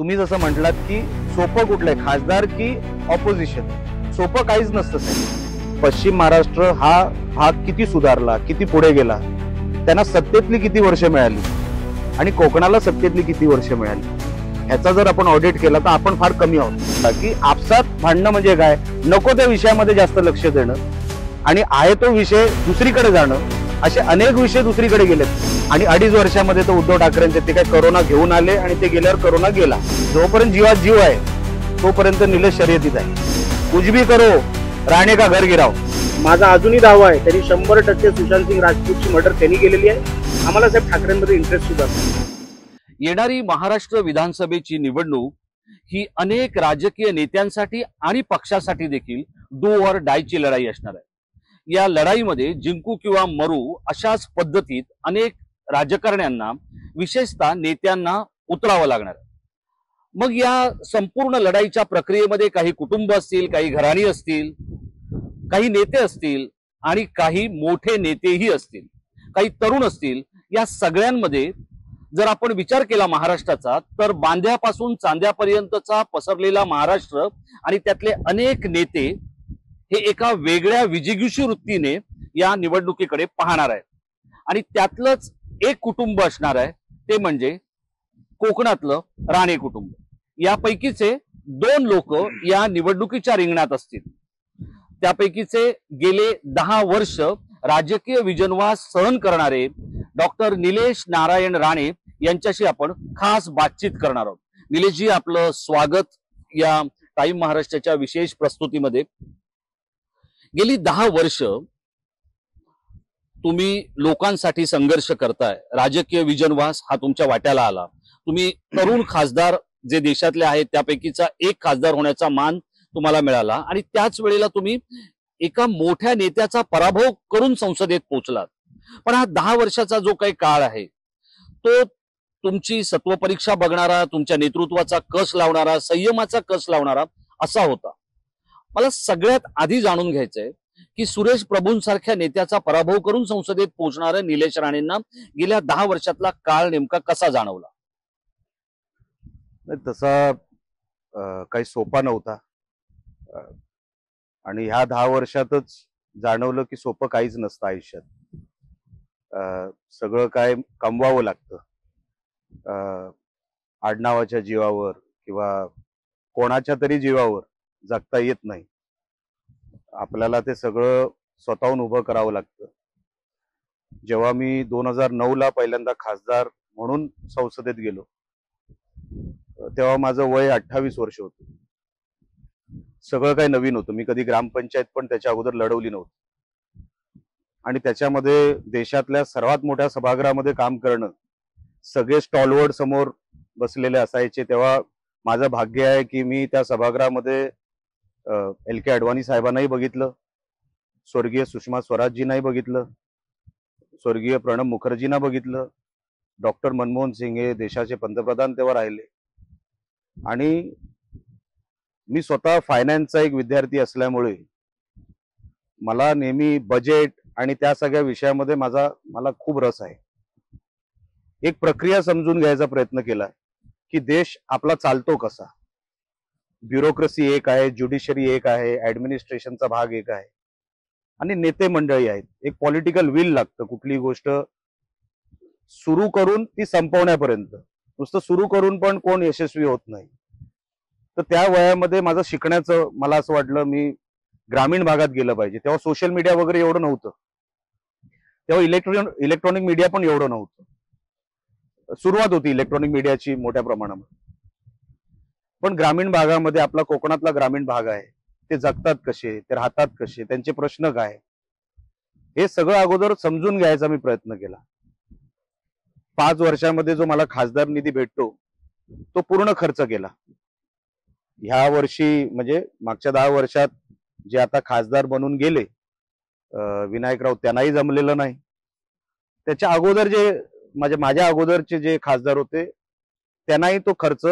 तुम्ही जसं म्हटलात की सोपं कुठलंय, खासदार की ऑपोजिशन? सोपं काहीच नसतं साहेब. पश्चिम महाराष्ट्र हा भाग किती सुधारला, किती पुढे गेला, त्यांना सत्तेतली किती वर्ष मिळाली आणि कोकणाला सत्तेतली किती वर्ष मिळाली, ह्याचा जर आपण ऑडिट केला तर आपण फार कमी आहोत. बाकी आपसात भांडणं म्हणजे काय, नको त्या विषयामध्ये जास्त लक्ष देणं आणि आहे तो विषय दुसरीकडे जाणं, असे अनेक विषय दुसरीकडे गेलेत. आणि 2.5 वर्षामध्ये तो उद्धव ठाकरेंचे ते काय करोना घेऊन आले आणि ते गेल्यावर करोना गेला. जोपर्यंत जीवात जीव आहे तोपर्यंत निलेश शर्यतीत आहे. कुछ भी करो, राणे का घर गिराव. माझा अजूनही दावा आहे, त्यांनी 100% सुशांत सिंग राजपूतची मर्डर त्यांनी केलेली आहे. आम्हाला साहेब ठाकरेंमध्ये इंटरेस्ट सुद्धा. येणारी महाराष्ट्र विधानसभेची निवडणूक ही अनेक राजकीय नेत्यांसाठी आणि पक्षासाठी देखील डू ऑर डायची लढाई असणार आहे. या लढाईमध्ये जिंकू किंवा मरू अशाच पद्धतीत अनेक राजकारण्यांना, विशेषतः नेत्यांना उतरावं लागणार आहे. मग या संपूर्ण लढाईच्या प्रक्रियेमध्ये काही कुटुंब असतील, काही घराणी असतील, काही नेते असतील आणि काही मोठे नेतेही असतील, काही तरुण असतील. या सगळ्यांमध्ये जर आपण विचार केला महाराष्ट्राचा, तर बांध्यापासून चांद्यापर्यंतचा पसरलेला महाराष्ट्र आणि त्यातले अनेक नेते हे एका वेगळ्या विजिगीषू वृत्तीने या निवडणुकीकडे पाहणार आहेत. आणि त्यातलंच एक कुटुंब असणार आहे, ते म्हणजे कोकणातलं राणे कुटुंब. यापैकीचे 2 लोक या निवडणुकीच्या रिंगणात असतील. त्यापैकीचे गेले 10 वर्ष राजकीय विजनवास सहन करणारे डॉक्टर निलेश नारायण राणे यांच्याशी आपण खास बातचीत करणार आहोत. निलेशजी, आपलं स्वागत या टाइम महाराष्ट्राच्या विशेष प्रस्तुतीमध्ये. गेली 10 वर्ष तुम्ही लोकांसाठी संघर्ष करताय. राजकीय विजनवास हा तुमच्या वाट्याला आला. तुम्ही तरुण खासदार जे देशातले आहेत त्यापैकीचा एक खासदार होण्याचा मान तुम्हाला मिळाला आणि त्याच वेळेला तुम्ही एका मोठ्या नेत्याचा पराभव करून संसदेत पोहोचलात. पण हा 10 वर्षाचा जो काही काळ आहे तो तुमची सत्वपरीक्षा बघणारा, तुमच्या नेतृत्वाचा कस लावणारा, संयमाचा कस लावणारा असा होता. मला सगळ्यात आधी जाणून घ्यायचंय की सुरेश प्रभूंसारख्या नेत्याचा पराभव करून संसदेत पोहोचणाऱ्या निलेश राणेंना गेल्या 10 वर्षातला काळ नेमका कसा जाणवला? तसा काही सोपा नव्हता आणि ह्या 10 वर्षातच जाणवलं की सोपं काहीच नसतं आयुष्यात. सगळं काय कमवावं लागतं. आडनावाच्या जीवावर किंवा कोणाच्या तरी जीवावर जगता येत नाही. आपल्याला ते सगळं स्वतःहून उभं करावं लागतं. जेव्हा मी 2009ला पहिल्यांदा खासदार म्हणून संसदेत गेलो तेव्हा माझं वय 28 वर्ष होतं. सगळं काही नवीन होतं. मी कधी ग्रामपंचायत पण त्याच्या अगोदर लढवली नव्हती आणि त्याच्यामध्ये देशातल्या सर्वात मोठ्या सभागृहामध्ये काम करणं, सगळे स्टॉलवर्ड समोर बसलेले असायचे. तेव्हा माझं भाग्य आहे की मी त्या सभागृहामध्ये LK अडवाणी साहेबांनाही बघितलं, स्वर्गीय सुषमा स्वराजजींनाही बघितलं, स्वर्गीय प्रणब मुखर्जींना बघितलं, डॉक्टर मनमोहन सिंग हे देशाचे पंतप्रधान तेव्हा राहिले. आणि मी स्वतः फायनान्सचा एक विद्यार्थी असल्यामुळे मला नेहमी बजेट आणि त्या सगळ्या विषयामध्ये मला खूप रस आहे. एक प्रक्रिया समजून घ्यायचा प्रयत्न केला की देश आपला चालतो कसा. ब्युरोक्रेसी एक आहे, ज्युडिशरी एक आहे, ऍडमिनिस्ट्रेशनचा भाग एक आहे आणि नेते मंडळी आहेत. एक पॉलिटिकल विल लागतं कुठली गोष्ट सुरू करून ती संपवण्यापर्यंत. नुसतं सुरू करून पण कोण यशस्वी होत नाही. तर त्या वयामध्ये माझं शिकण्याचं मला असं वाटलं मी ग्रामीण भागात गेलं पाहिजे. तेव्हा सोशल मीडिया वगैरे एवढं नव्हतं. तेव्हा इलेक्ट्रॉनिक मीडिया पण एवढं नव्हतं. सुरुवात होती इलेक्ट्रॉनिक मीडियाची मोठ्या प्रमाणामध्ये. पण ग्रामीण भागामध्ये आपला कोकणातला ग्रामीण भाग आहे, ते जगतात कसे, ते राहतात कसे, त्यांचे प्रश्न काय, हे सगळं अगोदर समजून घ्यायचा मी प्रयत्न केला. 5 वर्षामध्ये जो मला खासदार निधी भेटतो तो पूर्ण खर्च केला. ह्या वर्षी म्हणजे मागच्या 10 वर्षात जे आता खासदार बनून गेले विनायकराव, त्यांनाही जमलेलं नाही. त्याच्या अगोदर जे माझ्या अगोदरचे जे खासदार होते त्यांनाही तो खर्च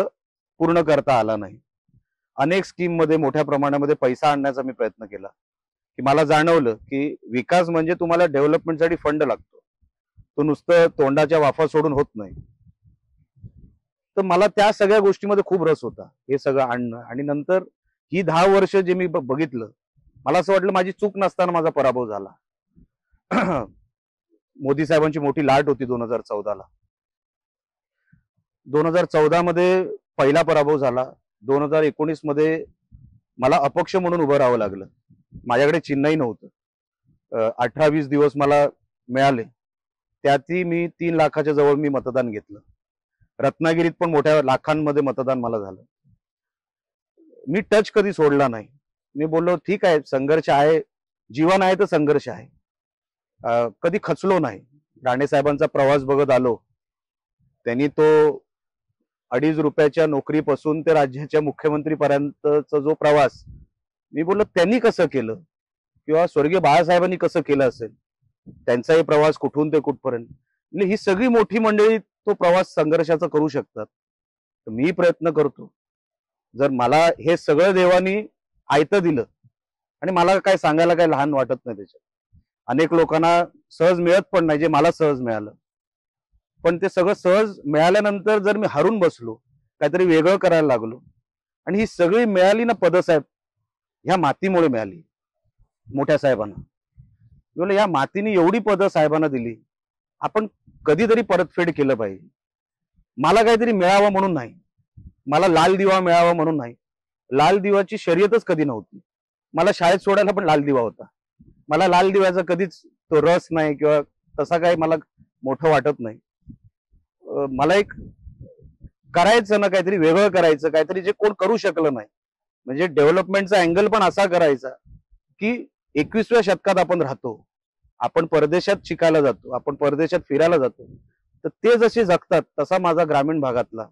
पूर्ण करता आला नाही. अनेक स्कीम मध्ये मोठ्या प्रमाणामध्ये पैसा आणण्याचा मी प्रयत्न केला की मला जाणवलं की विकास म्हणजे तुम्हाला डेव्हलपमेंटसाठी फंड लागतो, तो नुसतं तोंडाच्या वाफा सोडून होत नाही. तर मला त्या सगळ्या गोष्टीमध्ये खूप रस होता, हे सगळं आणणं. आणि नंतर ही 10 वर्ष जे मी बघितलं, मला असं वाटलं माझी चूक नसताना माझा पराभव झाला. मोदी साहेबांची मोठी लाट होती 2014ला. 2014 मध्ये पहिला पराभव झाला. 2019 मध्ये मला अपक्ष म्हणून उभं राहावं लागलं. माझ्याकडे चिन्हही नव्हतं. 18-20 दिवस मला मिळाले, त्यातही मी 3 लाखाच्या जवळ मी मतदान घेतलं. रत्नागिरीत पण मोठ्या लाखांमध्ये मतदान मला झालं. मी टच कधी सोडला नाही. मी बोललो ठीक आहे, संघर्ष आहे, जीवन आहे तर संघर्ष आहे. कधी खचलो नाही. राणे साहेबांचा प्रवास बघत आलो. त्यांनी तो 2.5 रुपयाच्या नोकरीपासून ते राज्याच्या मुख्यमंत्रीपर्यंतचा जो प्रवास, मी बोललो त्यांनी कसं केलं, किंवा स्वर्गीय बाळासाहेबांनी कसं केलं असेल, त्यांचाही प्रवास कुठून ते कुठपर्यंत. म्हणजे ही सगळी मोठी मंडळी तो प्रवास संघर्षाचा करू शकतात, तर मी प्रयत्न करतो. जर मला हे सगळं देवानी आयतं दिलं, आणि मला काय सांगायला काय लहान वाटत नाही त्याच्यात. अनेक लोकांना सहज मिळत पण नाही जे मला सहज मिळालं. पण ते सगळं सहज मिळाल्यानंतर जर मी हरून बसलो, काहीतरी वेगळं करायला लागलो, आणि ही सगळी मिळाली ना पद साहेब, ह्या मातीमुळे मिळाली, मोठ्या साहेबांना. बोले या मातीने एवढी पद साहेबांना दिली, आपण कधीतरी परतफेड केलं पाहिजे. मला काहीतरी मिळावं म्हणून नाही, मला लाल दिवा मिळावा म्हणून नाही. लाल दिवाची शर्यतच कधी नव्हती. मला शाळेत सोडायला पण लाल दिवा होता. मला लाल दिव्याचा कधीच तो रस नाही, किंवा तसा काही मला मोठं वाटत नाही. मला एक करायचं ना, काहीतरी वेगळं करायचं, काहीतरी जे कोण करू शकलं नाही. म्हणजे डेव्हलपमेंटचा अँगल पण असा करायचा की 21व्या शतकात आपण राहतो, आपण परदेशात शिकायला जातो, आपण परदेशात फिरायला जातो, तर ते जसे जगतात तसा माझा ग्रामीण भागातला,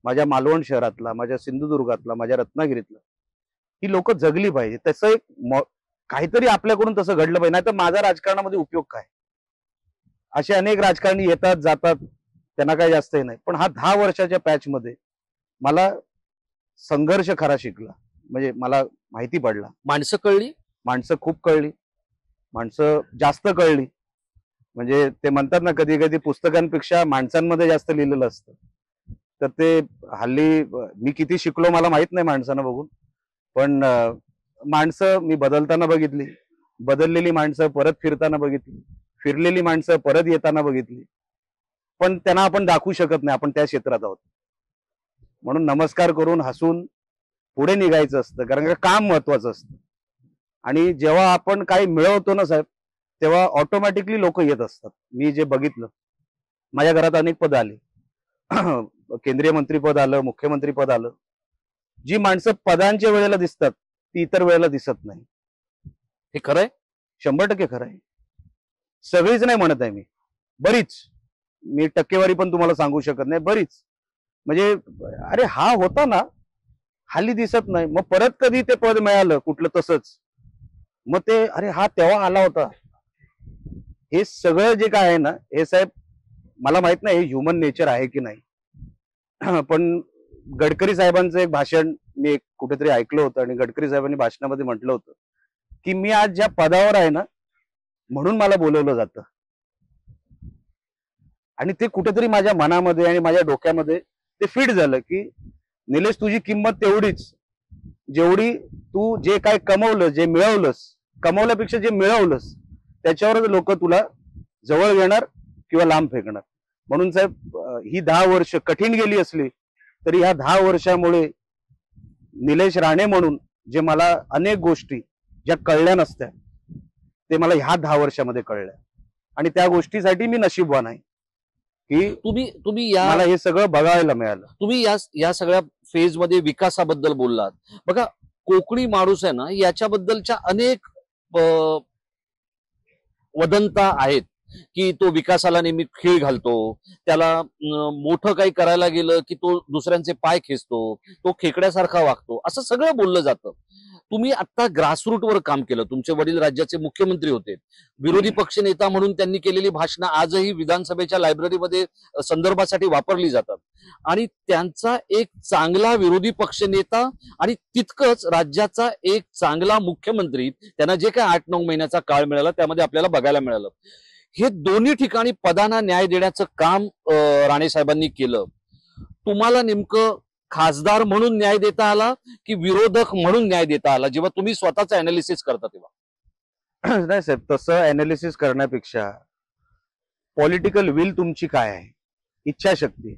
माझ्या मालवण शहरातला, माझ्या सिंधुदुर्गातला, माझ्या रत्नागिरीतला ही लोक जगली पाहिजे. तसं एक काहीतरी आपल्याकडून तसं घडलं पाहिजे, नाही तर माझा राजकारणामध्ये उपयोग काय. असे अनेक राजकारणी येतात जातात, त्यांना काही जास्तही नाही. पण हा 10 वर्षाच्या पॅच मध्ये मला संघर्ष खरा शिकला, म्हणजे मला माहिती पडला. माणसं कळली, माणसं खूप कळली, माणसं जास्त कळली. म्हणजे ते म्हणतात ना, कधी कधी पुस्तकांपेक्षा माणसांमध्ये जास्त लिहिलेलं असतं. तर ते हल्ली मी किती शिकलो मला माहित नाही माणसांना बघून, पण माणसं मी बदलताना बघितली, बदललेली माणसं परत फिरताना बघितली, फिरलेली माणसं परत येताना बघितली. पण त्यांना आपण दाखवू शकत नाही आपण त्या क्षेत्रात आहोत. म्हणून नमस्कार करून हसून पुढे निघायचं असतं, कारण का काम महत्वाचं असतं. आणि जेव्हा आपण काही मिळवतो ना साहेब, तेव्हा ऑटोमॅटिकली लोक येत असतात. मी जे बघितलं, माझ्या घरात अनेक पद आली, केंद्रीय मंत्रीपद आलं, मुख्यमंत्री पद आलं. जी माणसं पदांच्या वेळेला दिसतात ती इतर वेळेला दिसत नाही. हे खरंय, 100% खरं आहे. सगळीच नाही म्हणत आहे मी, बरीच. मी टक्केवारी पण तुम्हाला सांगू शकत नाही, बरीच. म्हणजे अरे हा होता ना, हल्ली दिसत नाही. मग परत कधी ते पद मिळालं कुठलं तसंच, मग ते अरे हा तेव्हा आला होता. हे सगळं जे काय आहे ना, हे साहेब मला माहित नाही हे ह्युमन नेचर आहे की नाही. पण गडकरी साहेबांचं एक भाषण मी कुठेतरी ऐकलं होतं, आणि गडकरी साहेबांनी भाषणामध्ये म्हटलं होतं की मी आज ज्या पदावर आहे ना, म्हणून मला बोलवलं जातं. आणि ते कुठेतरी माझ्या मनामध्ये आणि माझ्या डोक्यामध्ये ते फिट झालं की निलेश, तुझी किंमत तेवढीच जेवढी तू जे काय कमवलं, जे मिळवलंस, कमवल्यापेक्षा जे मिळवलंस त्याच्यावरच लोक तुला जवळ घेणार किंवा लांब फेकणार. म्हणून साहेब ही 10 वर्ष कठीण गेली असली तरी ह्या 10 वर्षामुळे निलेश राणे म्हणून जे मला अनेक गोष्टी ज्या कळल्या नसत्या, ते मला ह्या 10 वर्षामध्ये कळल्या. आणि त्या गोष्टीसाठी मी नशीबवान आहे की तुम्ही मला हे सगळं बघायला मिळालं. तुम्ही या सगळ्या फेज मध्ये विकासाबद्दल बोललात. बघा, कोकणी माणूस आहे ना, याच्याबद्दलच्या अनेक वदंता आहेत की तो विकासाला नेहमी खीळ घालतो, त्याला मोठं काही करायला गेलं की तो दुसऱ्यांचे पाय खेचतो, तो खेकड्यासारखा वागतो, असं सगळं बोललं जातं. तुम्ही आता ग्रासरूटवर काम केलं, तुमचे वडील राज्याचे मुख्यमंत्री होते, विरोधी पक्ष नेता म्हणून त्यांनी केलेली भाषणं आजही विधानसभेच्या लायब्ररीमध्ये संदर्भासाठी वापरली जातात. आणि त्यांचा एक चांगला विरोधी पक्ष नेता आणि तितकंच राज्याचा एक चांगला मुख्यमंत्री, त्यांना जे काय 8-9 महिन्याचा काळ मिळाला त्यामध्ये आपल्याला बघायला मिळालं. हे दोन्ही ठिकाणी पदांना न्याय देण्याचं काम राणे साहेबांनी केलं. तुम्हाला नेमकं खासदार म्हणून न्याय देता आला की विरोधक म्हणून न्याय देता आला, जेव्हा तुम्ही स्वतःच अनालिसिस करता तेव्हा? नाही साहेब, तसं अनालिसिस करण्यापेक्षा पॉलिटिकल विल तुमची काय आहे, इच्छाशक्ती,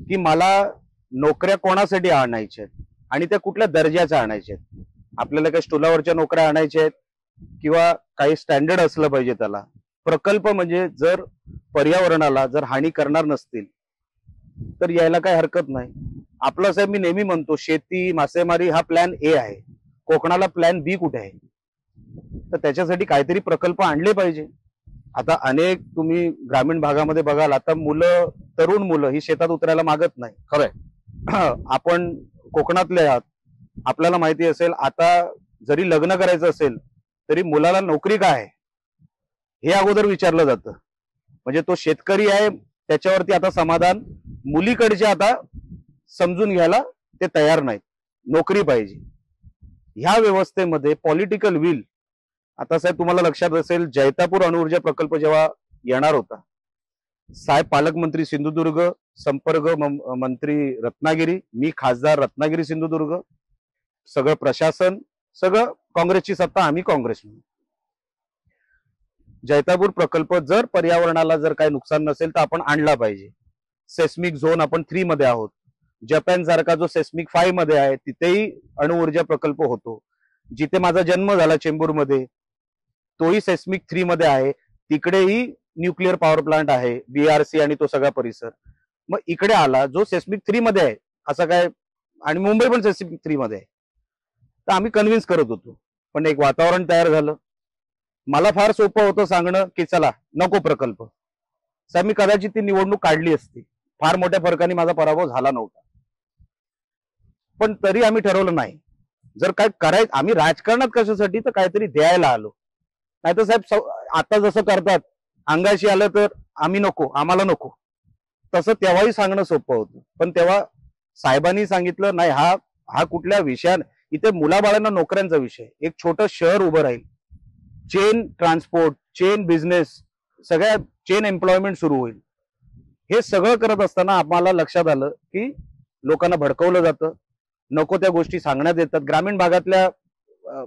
की मला नोकऱ्या कोणासाठी आणायच्या आहेत आणि त्या कुठल्या दर्जाच्या आणायच्या आहेत. आपल्याला काही स्टुलावरच्या नोकऱ्या आणायच्या आहेत किंवा काही स्टँडर्ड असलं पाहिजे त्याला. प्रकल्प म्हणजे जर पर्यावरणाला जर हानी करणार नसतील तर यायला काही हरकत नाही. आपलं साहेब, मी नेहमी म्हणतो, शेती मासेमारी हा प्लॅन ए आहे, कोकणाला प्लॅन बी कुठे आहे? तर त्याच्यासाठी काहीतरी प्रकल्प आणले पाहिजे. आता अनेक तुम्ही ग्रामीण भागामध्ये बघाल, आता मुलं, तरुण मुलं ही शेतात उतरायला मागत नाही. खरंय. आपण कोकणातले आहात, आपल्याला माहिती असेल, आता जरी लग्न करायचं असेल तरी मुलाला नोकरी काय आहे हे अगोदर विचारलं जातं. म्हणजे तो शेतकरी आहे त्याच्यावरती आता समाधान मुलीकडचे आता समजून घ्यायला ते तयार नाहीत, नोकरी पाहिजे. ह्या व्यवस्थेमध्ये पॉलिटिकल विल, आता साहेब तुम्हाला लक्षात असेल, जैतापूर अणुऊर्जा प्रकल्प जेव्हा येणार होता, साहेब पालकमंत्री सिंधुदुर्ग, संपर्क मंत्री रत्नागिरी, मी खासदार रत्नागिरी सिंधुदुर्ग, सगळं प्रशासन, सगळं काँग्रेसची सत्ता, आम्ही काँग्रेस. जैतापूर प्रकल्प जर पर्यावरणाला जर काही नुकसान नसेल तर आपण आणला पाहिजे. सेस्मिक झोन आपण 3 मध्ये आहोत. जपान सारखा जो सेस्मिक 5 मध्ये आहे तिथेही अणुऊर्जा प्रकल्प होतो. जिथे माझा जन्म झाला चेंबूरमध्ये तोही सेस्मिक 3 मध्ये आहे. तिकडेही न्यूक्लिअर पॉवर प्लांट आहे, BRC आणि तो सगळा परिसर. मग इकडे आला जो सेस्मिक 3 मध्ये आहे असं काय, आणि मुंबई पण सेस्मिक 3 मध्ये आहे. तर आम्ही कन्व्हिन्स करत होतो, पण एक वातावरण तयार झालं. मला फार सोपं होतं सांगणं की चला नको प्रकल्प. साहेब मी कदाचित ती निवडणूक काढली असती, फार मोठ्या फरकाने माझा पराभव झाला नव्हता, पण तरी आम्ही ठरवलं नाही, जर काय करायचं, आम्ही राजकारणात कशासाठी, तर काहीतरी द्यायला आलो. नाहीतर साहेब आता जसं करतात, अंगाशी आलं तर आम्ही नको, आम्हाला नको, तसं तेव्हाही सांगणं सोपं होतं. पण तेव्हा साहेबांनी सांगितलं नाही, हा कुठल्या विषयात, इथे मुलाबाळांना नोकऱ्यांचा विषय, एक छोटं शहर उभं राहील, चेन ट्रान्सपोर्ट, चेन बिझनेस, सगळ्या चेन एम्प्लॉयमेंट सुरू होईल. हे सगळं करत असताना आम्हाला लक्षात आलं की लोकांना भडकवलं जातं, नको त्या गोष्टी सांगण्यात येतात. ग्रामीण भागातल्या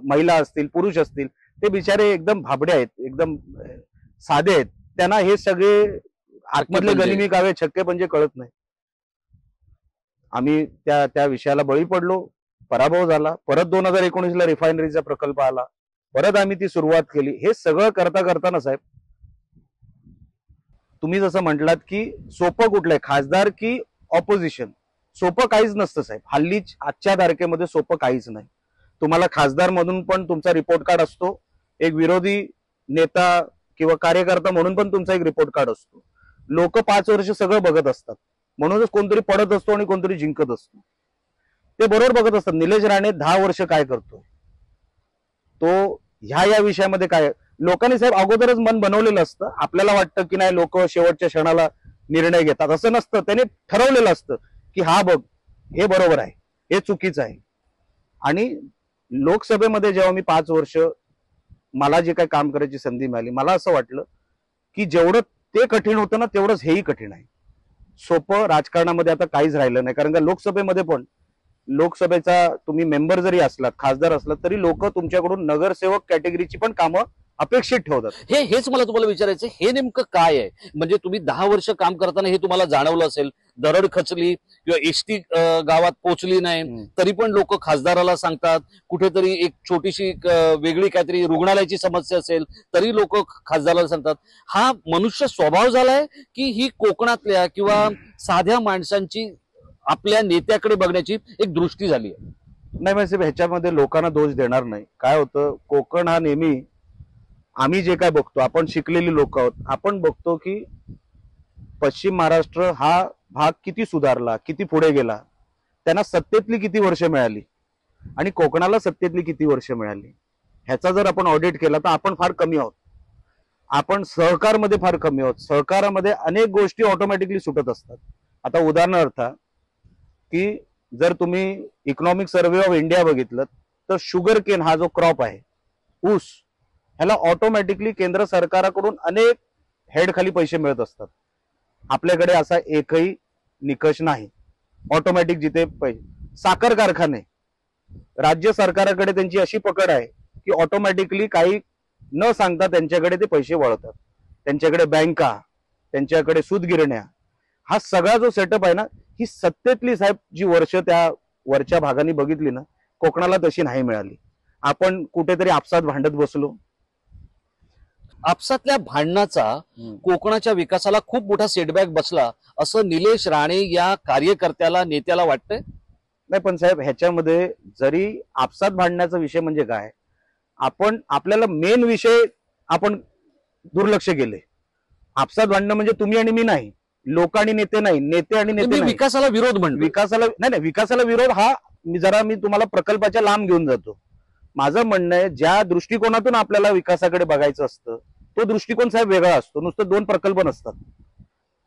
महिला असतील, पुरुष असतील, ते बिचारे एकदम भाबडे आहेत, एकदम साधे आहेत, त्यांना हे सगळे आतमधले गनिमी कावे, छक्के पंजे कळत नाही. आम्ही त्या विषयाला बळी पडलो, पराभव झाला. परत 2019 ला रिफायनरीचा प्रकल्प आला, परत आम्ही ती सुरुवात केली. हे सगळं करता करताना साहेब, तुम्ही जसं म्हटलात की सोपं कुठलंय, खासदार की ऑपोजिशन, सोपं काहीच नसतं साहेब. हल्ली आजच्या तारखेमध्ये सोपं काहीच नाही. तुम्हाला खासदार म्हणून पण तुमचा रिपोर्ट कार्ड असतो, एक विरोधी नेता किंवा कार्यकर्ता म्हणून पण तुमचा एक रिपोर्ट कार्ड असतो. लोक 5 वर्ष सगळं बघत असतात, म्हणूनच कोणतरी पडत असतो आणि कोणतरी जिंकत असतो. ते बरोबर बघत असतात. निलेश राणे 10 वर्ष काय करतोय, तो ह्या विषयामध्ये काय, लोकांनी साहेब अगोदरच मन बनवलेलं असतं. आपल्याला वाटतं की नाही लोक शेवटच्या क्षणाला निर्णय घेतात, असं नसतं. त्याने ठरवलेलं असतं की हा बघ, हे बरोबर आहे, हे चुकीचं आहे. आणि लोकसभेमध्ये जेव्हा मी 5 वर्ष मला जे काही काम करायची संधी मिळाली, मला असं वाटलं की जेवढं ते कठीण होतं ना तेवढंच हेही कठीण आहे. सोपं राजकारणामध्ये आता काहीच राहिलं नाही. कारण का लोकसभेमध्ये पण, लोकसभेचा तुम्ही मेंबर जरी असलात, खासदार असलात, तरी लोक तुमच्याकडून नगरसेवक कॅटेगरीची पण कामं अपेक्षित ठेवतात. हेच मला तुम्हाला विचारायचं, हे नेमकं काय आहे? म्हणजे तुम्ही 10 वर्ष काम करताना हे तुम्हाला जाणवलं असेल, दरड खचली किंवा एसटी गावात पोहोचली नाही तरी पण लोक खासदाराला सांगतात, कुठेतरी एक छोटीशी वेगळी काहीतरी रुग्णालयाची समस्या असेल तरी लोक खासदाराला सांगतात. हा मनुष्य स्वभाव झालाय की ही कोकणातल्या किंवा साध्या माणसांची आपल्या नेत्याकडे बघण्याची एक दृष्टी झाली आहे? नाही म्हणजे ह्याच्यामध्ये लोकांना दोष देणार नाही. काय होतं, कोकण हा नेहमी, आम्ही जे काय बघतो, आपण शिकलेली लोक आहोत, आपण बघतो की पश्चिम महाराष्ट्र हा भाग किती सुधारला, किती पुढे गेला, त्यांना सत्तेतली किती वर्ष मिळाली आणि कोकणाला सत्तेतली किती वर्ष मिळाली, ह्याचा जर आपण ऑडिट केला तर आपण फार कमी आहोत. आपण सहकारमध्ये फार कमी आहोत. सहकारामध्ये अनेक गोष्टी ऑटोमॅटिकली सुटत असतात. आता उदाहरणार्थ की जर तुम्ही इकॉनॉमिक सर्व्हे ऑफ इंडिया बघितलं तर शुगर केन हा जो क्रॉप आहे, ऊस, ह्याला ऑटोमॅटिकली केंद्र सरकाराकडून अनेक हेड खाली पैसे मिळत असतात. आपल्याकडे असा एकही निकष नाही. ऑटोमॅटिक जिथे साखर कारखाने, राज्य सरकारकडे त्यांची अशी पकड आहे की ऑटोमॅटिकली काही न सांगता त्यांच्याकडे ते पैसे वळतात. त्यांच्याकडे बँका, त्यांच्याकडे सूतगिरण्या, हा सगळा जो सेटअप आहे ना, ही सत्तेतली साहेब जी वर्ष त्या वरच्या भागाने बघितली ना, कोकणाला तशी नाही मिळाली. आपण कुठेतरी आपसात भांडत बसलो. आपसातल्या भांडणाचा कोकणाच्या विकासाला खूप मोठा सेटबॅक बसला असं निलेश राणे या कार्यकर्त्याला, नेत्याला वाटतंय. नाही पण साहेब, ह्याच्यामध्ये जरी आपसात भांडण्याचा विषय म्हणजे काय, आपण आपल्याला मेन विषय आपण दुर्लक्ष केले. आपसात भांडणं म्हणजे तुम्ही आणि मी नाही, लोक आणि नेते नाही, नेते आणि नेते तुम्ही नाही. विकासाला विरोध म्हणतो. विकासाला नाही, विकासाला विरोध हा मी तुम्हाला प्रकल्पाच्या लांब घेऊन जातो. माझं म्हणणं आहे, ज्या दृष्टिकोनातून आपल्याला विकासाकडे बघायचं असतं तो दृष्टिकोन साहेब वेगळा असतो. नुसतं 2 प्रकल्प नसतात.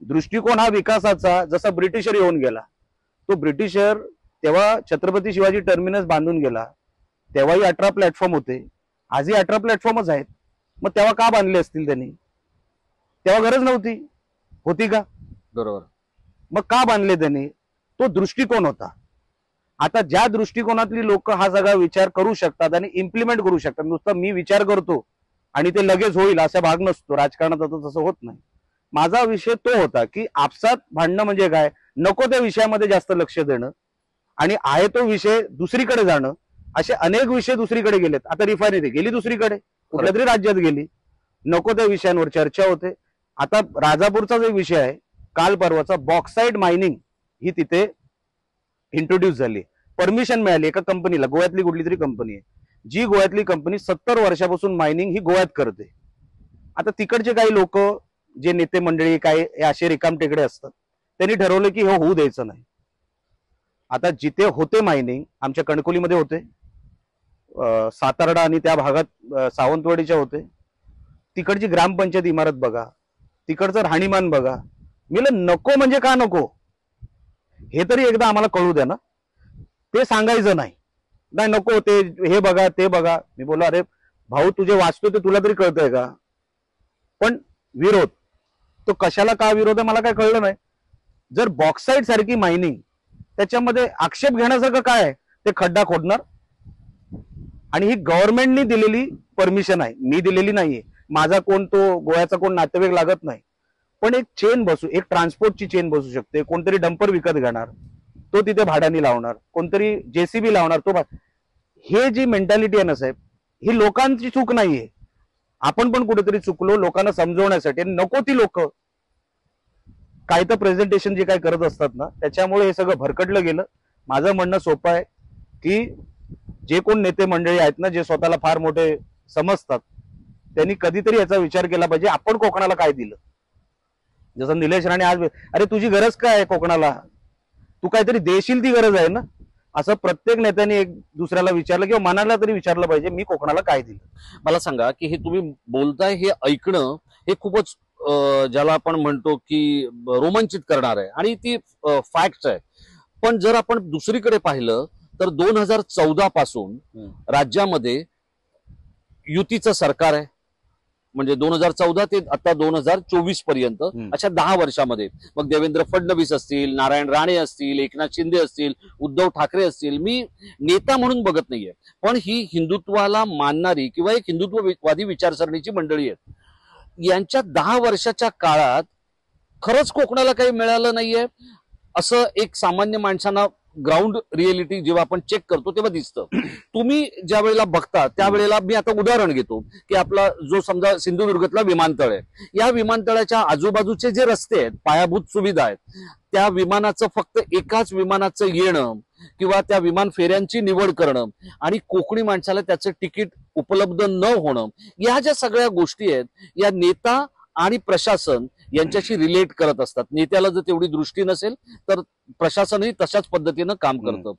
दृष्टिकोन हा विकासाचा, जसा ब्रिटिशर येऊन गेला, तो ब्रिटिशर तेव्हा छत्रपती शिवाजी टर्मिनस बांधून गेला, तेव्हाही 18 प्लॅटफॉर्म होते, आजही 18 प्लॅटफॉर्मच आहेत. मग तेव्हा का बांधले असतील त्यांनी? तेव्हा गरज नव्हती, होती का? बरोबर. मग का बांधले त्यांनी? तो दृष्टिकोन होता. आता ज्या दृष्टिकोनातली लोक हा सगळा विचार करू शकतात आणि इम्प्लिमेंट करू शकतात, नुसतं मी विचार करतो आणि ते लगेच होईल असा भाग नसतो. राजकारणात आता तसं होत नाही. माझा विषय तो होता की आपसात भांडणं म्हणजे काय, नको त्या विषयामध्ये जास्त लक्ष देणं आणि आहे तो विषय दुसरीकडे जाणं. असे अनेक विषय दुसरीकडे गेलेत. आता रिफायनरी गेली दुसरीकडे, कुठल्या तरी राज्यात गेली, नको त्या विषयांवर चर्चा होते. आता राजापूरचा जो विषय आहे, काल परवाचा, बॉक्साईट मायनिंग ही तिथे इंट्रोड्यूस झाली, परमिशन मिळाली एका कंपनीला, गोव्यातली कुठली तरी कंपनी आहे, जी गोव्यातली कंपनी 70 वर्षापासून मायनिंग ही गोव्यात करते. आता तिकडचे काही लोक, जे नेते मंडळी काय असे रिकाम टेकडे असतात, त्यांनी ठरवलं की हे होऊ द्यायचं नाही. आता जिथे होते मायनिंग, आमच्या कणकोलीमध्ये होते, सातारडा आणि त्या भागात सावंतवाडीच्या होते, तिकडची ग्रामपंचायत इमारत बघा, तिकडचं राहणीमान बघा. मी नको म्हणजे का नको हे तरी एकदा आम्हाला कळू द्या ना. ते सांगायचं नाही, नाही नको ते हे बघा ते बघा. मी बोललो, अरे भाऊ, तुझे वाचतो ते तुला तरी कळतंय का? पण विरोध तो कशाला, का विरोध आहे मला काय कळलं नाही. जर बॉक्साईट सारखी मायनिंग, त्याच्यामध्ये आक्षेप घेण्यासारखं काय आहे? ते खड्डा खोदणार, आणि ही गव्हर्नमेंटनी दिलेली परमिशन आहे, मी दिलेली नाहीये. माझा कोण तो गोव्याचा कोण नातेवाईक लागत नाही. पण एक चेन बसू, एक ट्रान्सपोर्टची चेन बसू शकते. कोणतरी डंपर विकत घेणार, तो तिथे भाड्याने लावणार, कोणतरी जेसीबी लावणार, तो हे जी मेंटॅलिटी आहे ना साहेब, ही लोकांची चूक नाहीये. आपण पण कुठेतरी चुकलो लोकांना समजवण्यासाठी. नको ती लोक काय तर प्रेझेंटेशन जे काय करत असतात ना, त्याच्यामुळे हे सगळं भरकटलं गेलं. माझं म्हणणं सोपं आहे की जे कोण नेते मंडळी आहेत ना, जे स्वतःला फार मोठे समजतात, त्यांनी कधीतरी याचा विचार केला पाहिजे, आपण कोकणाला काय दिलं. जसं निलेश राणे आज, अरे तुझी गरज काय आहे कोकणाला, तू काहीतरी देशील ती गरज आहे ना. असं प्रत्येक नेत्याने एक दुसऱ्याला विचारलं किंवा मनाला तरी विचारलं पाहिजे, मी कोकणाला काय दिलं. मला सांगा की हे तुम्ही बोलताय, हे ऐकणं हे खूपच ज्याला आपण म्हणतो की रोमांचित करणार आहे आणि ती फॅक्ट आहे. पण जर आपण दुसरीकडे पाहिलं तर 2014 पासून राज्यामध्ये युतीचं सरकार आहे. म्हणजे 2014 ते आता 2024 पर्यंत, अशा 10 वर्षामध्ये मग देवेंद्र फडणवीस असतील, नारायण राणे असतील, एकनाथ शिंदे असतील, उद्धव ठाकरे असतील, मी नेता म्हणून बघत नाहीये, पण ही हिंदुत्वाला मानणारी किंवा एक हिंदुत्ववादी विचारसरणीची मंडळी आहेत. यांच्या 10 वर्षाच्या काळात खरंच कोकणाला काही मिळालं नाहीये असं एक सामान्य माणसांना ग्राउंड रिएलिटी जेव्हा आपण चेक करतो तेव्हा दिसतं. तुम्ही ज्या वेळेला बघता त्यावेळेला, मी आता उदाहरण घेतो की आपला जो समजा सिंधुदुर्गातला विमानतळ आहे, या विमानतळाच्या आजूबाजूचे जे रस्ते आहेत, पायाभूत सुविधा आहेत, त्या विमानाचं फक्त एकाच विमानाचं येणं किंवा त्या विमान फेऱ्यांची निवड करणं आणि कोकणी माणसाला त्याचं तिकीट उपलब्ध न होणं, या ज्या सगळ्या गोष्टी आहेत, या नेता आणि प्रशासन यांच्याशी रिलेट करत असतात. नेत्याला जर तेवढी दृष्टी नसेल तर प्रशासनही तशाच पद्धतीनं काम करतं.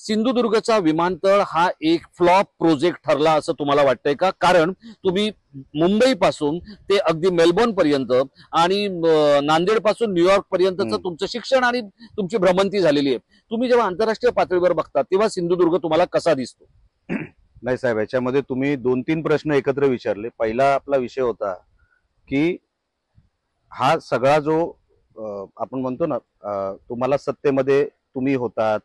सिंधुदुर्गचा विमानतळ हा एक फ्लॉप प्रोजेक्ट ठरला असं तुम्हाला वाटतंय का? कारण तुम्ही मुंबई पासून ते अगदी मेलबोर्न पर्यंत आणि नांदेड पासून न्यूयॉर्क पर्यंतचं तुमचं शिक्षण आणि तुमची भ्रमंती झालेली आहे. तुम्ही जेव्हा आंतरराष्ट्रीय पातळीवर बघता तेव्हा सिंधुदुर्ग तुम्हाला कसा दिसतो? नाही साहेब, याच्यामध्ये तुम्ही 2-3 प्रश्न एकत्र विचारले. पहिला आपला विषय होता की हा सगळा जो आपण म्हणतो ना, तुम्हाला सत्तेमध्ये तुम्ही होतात.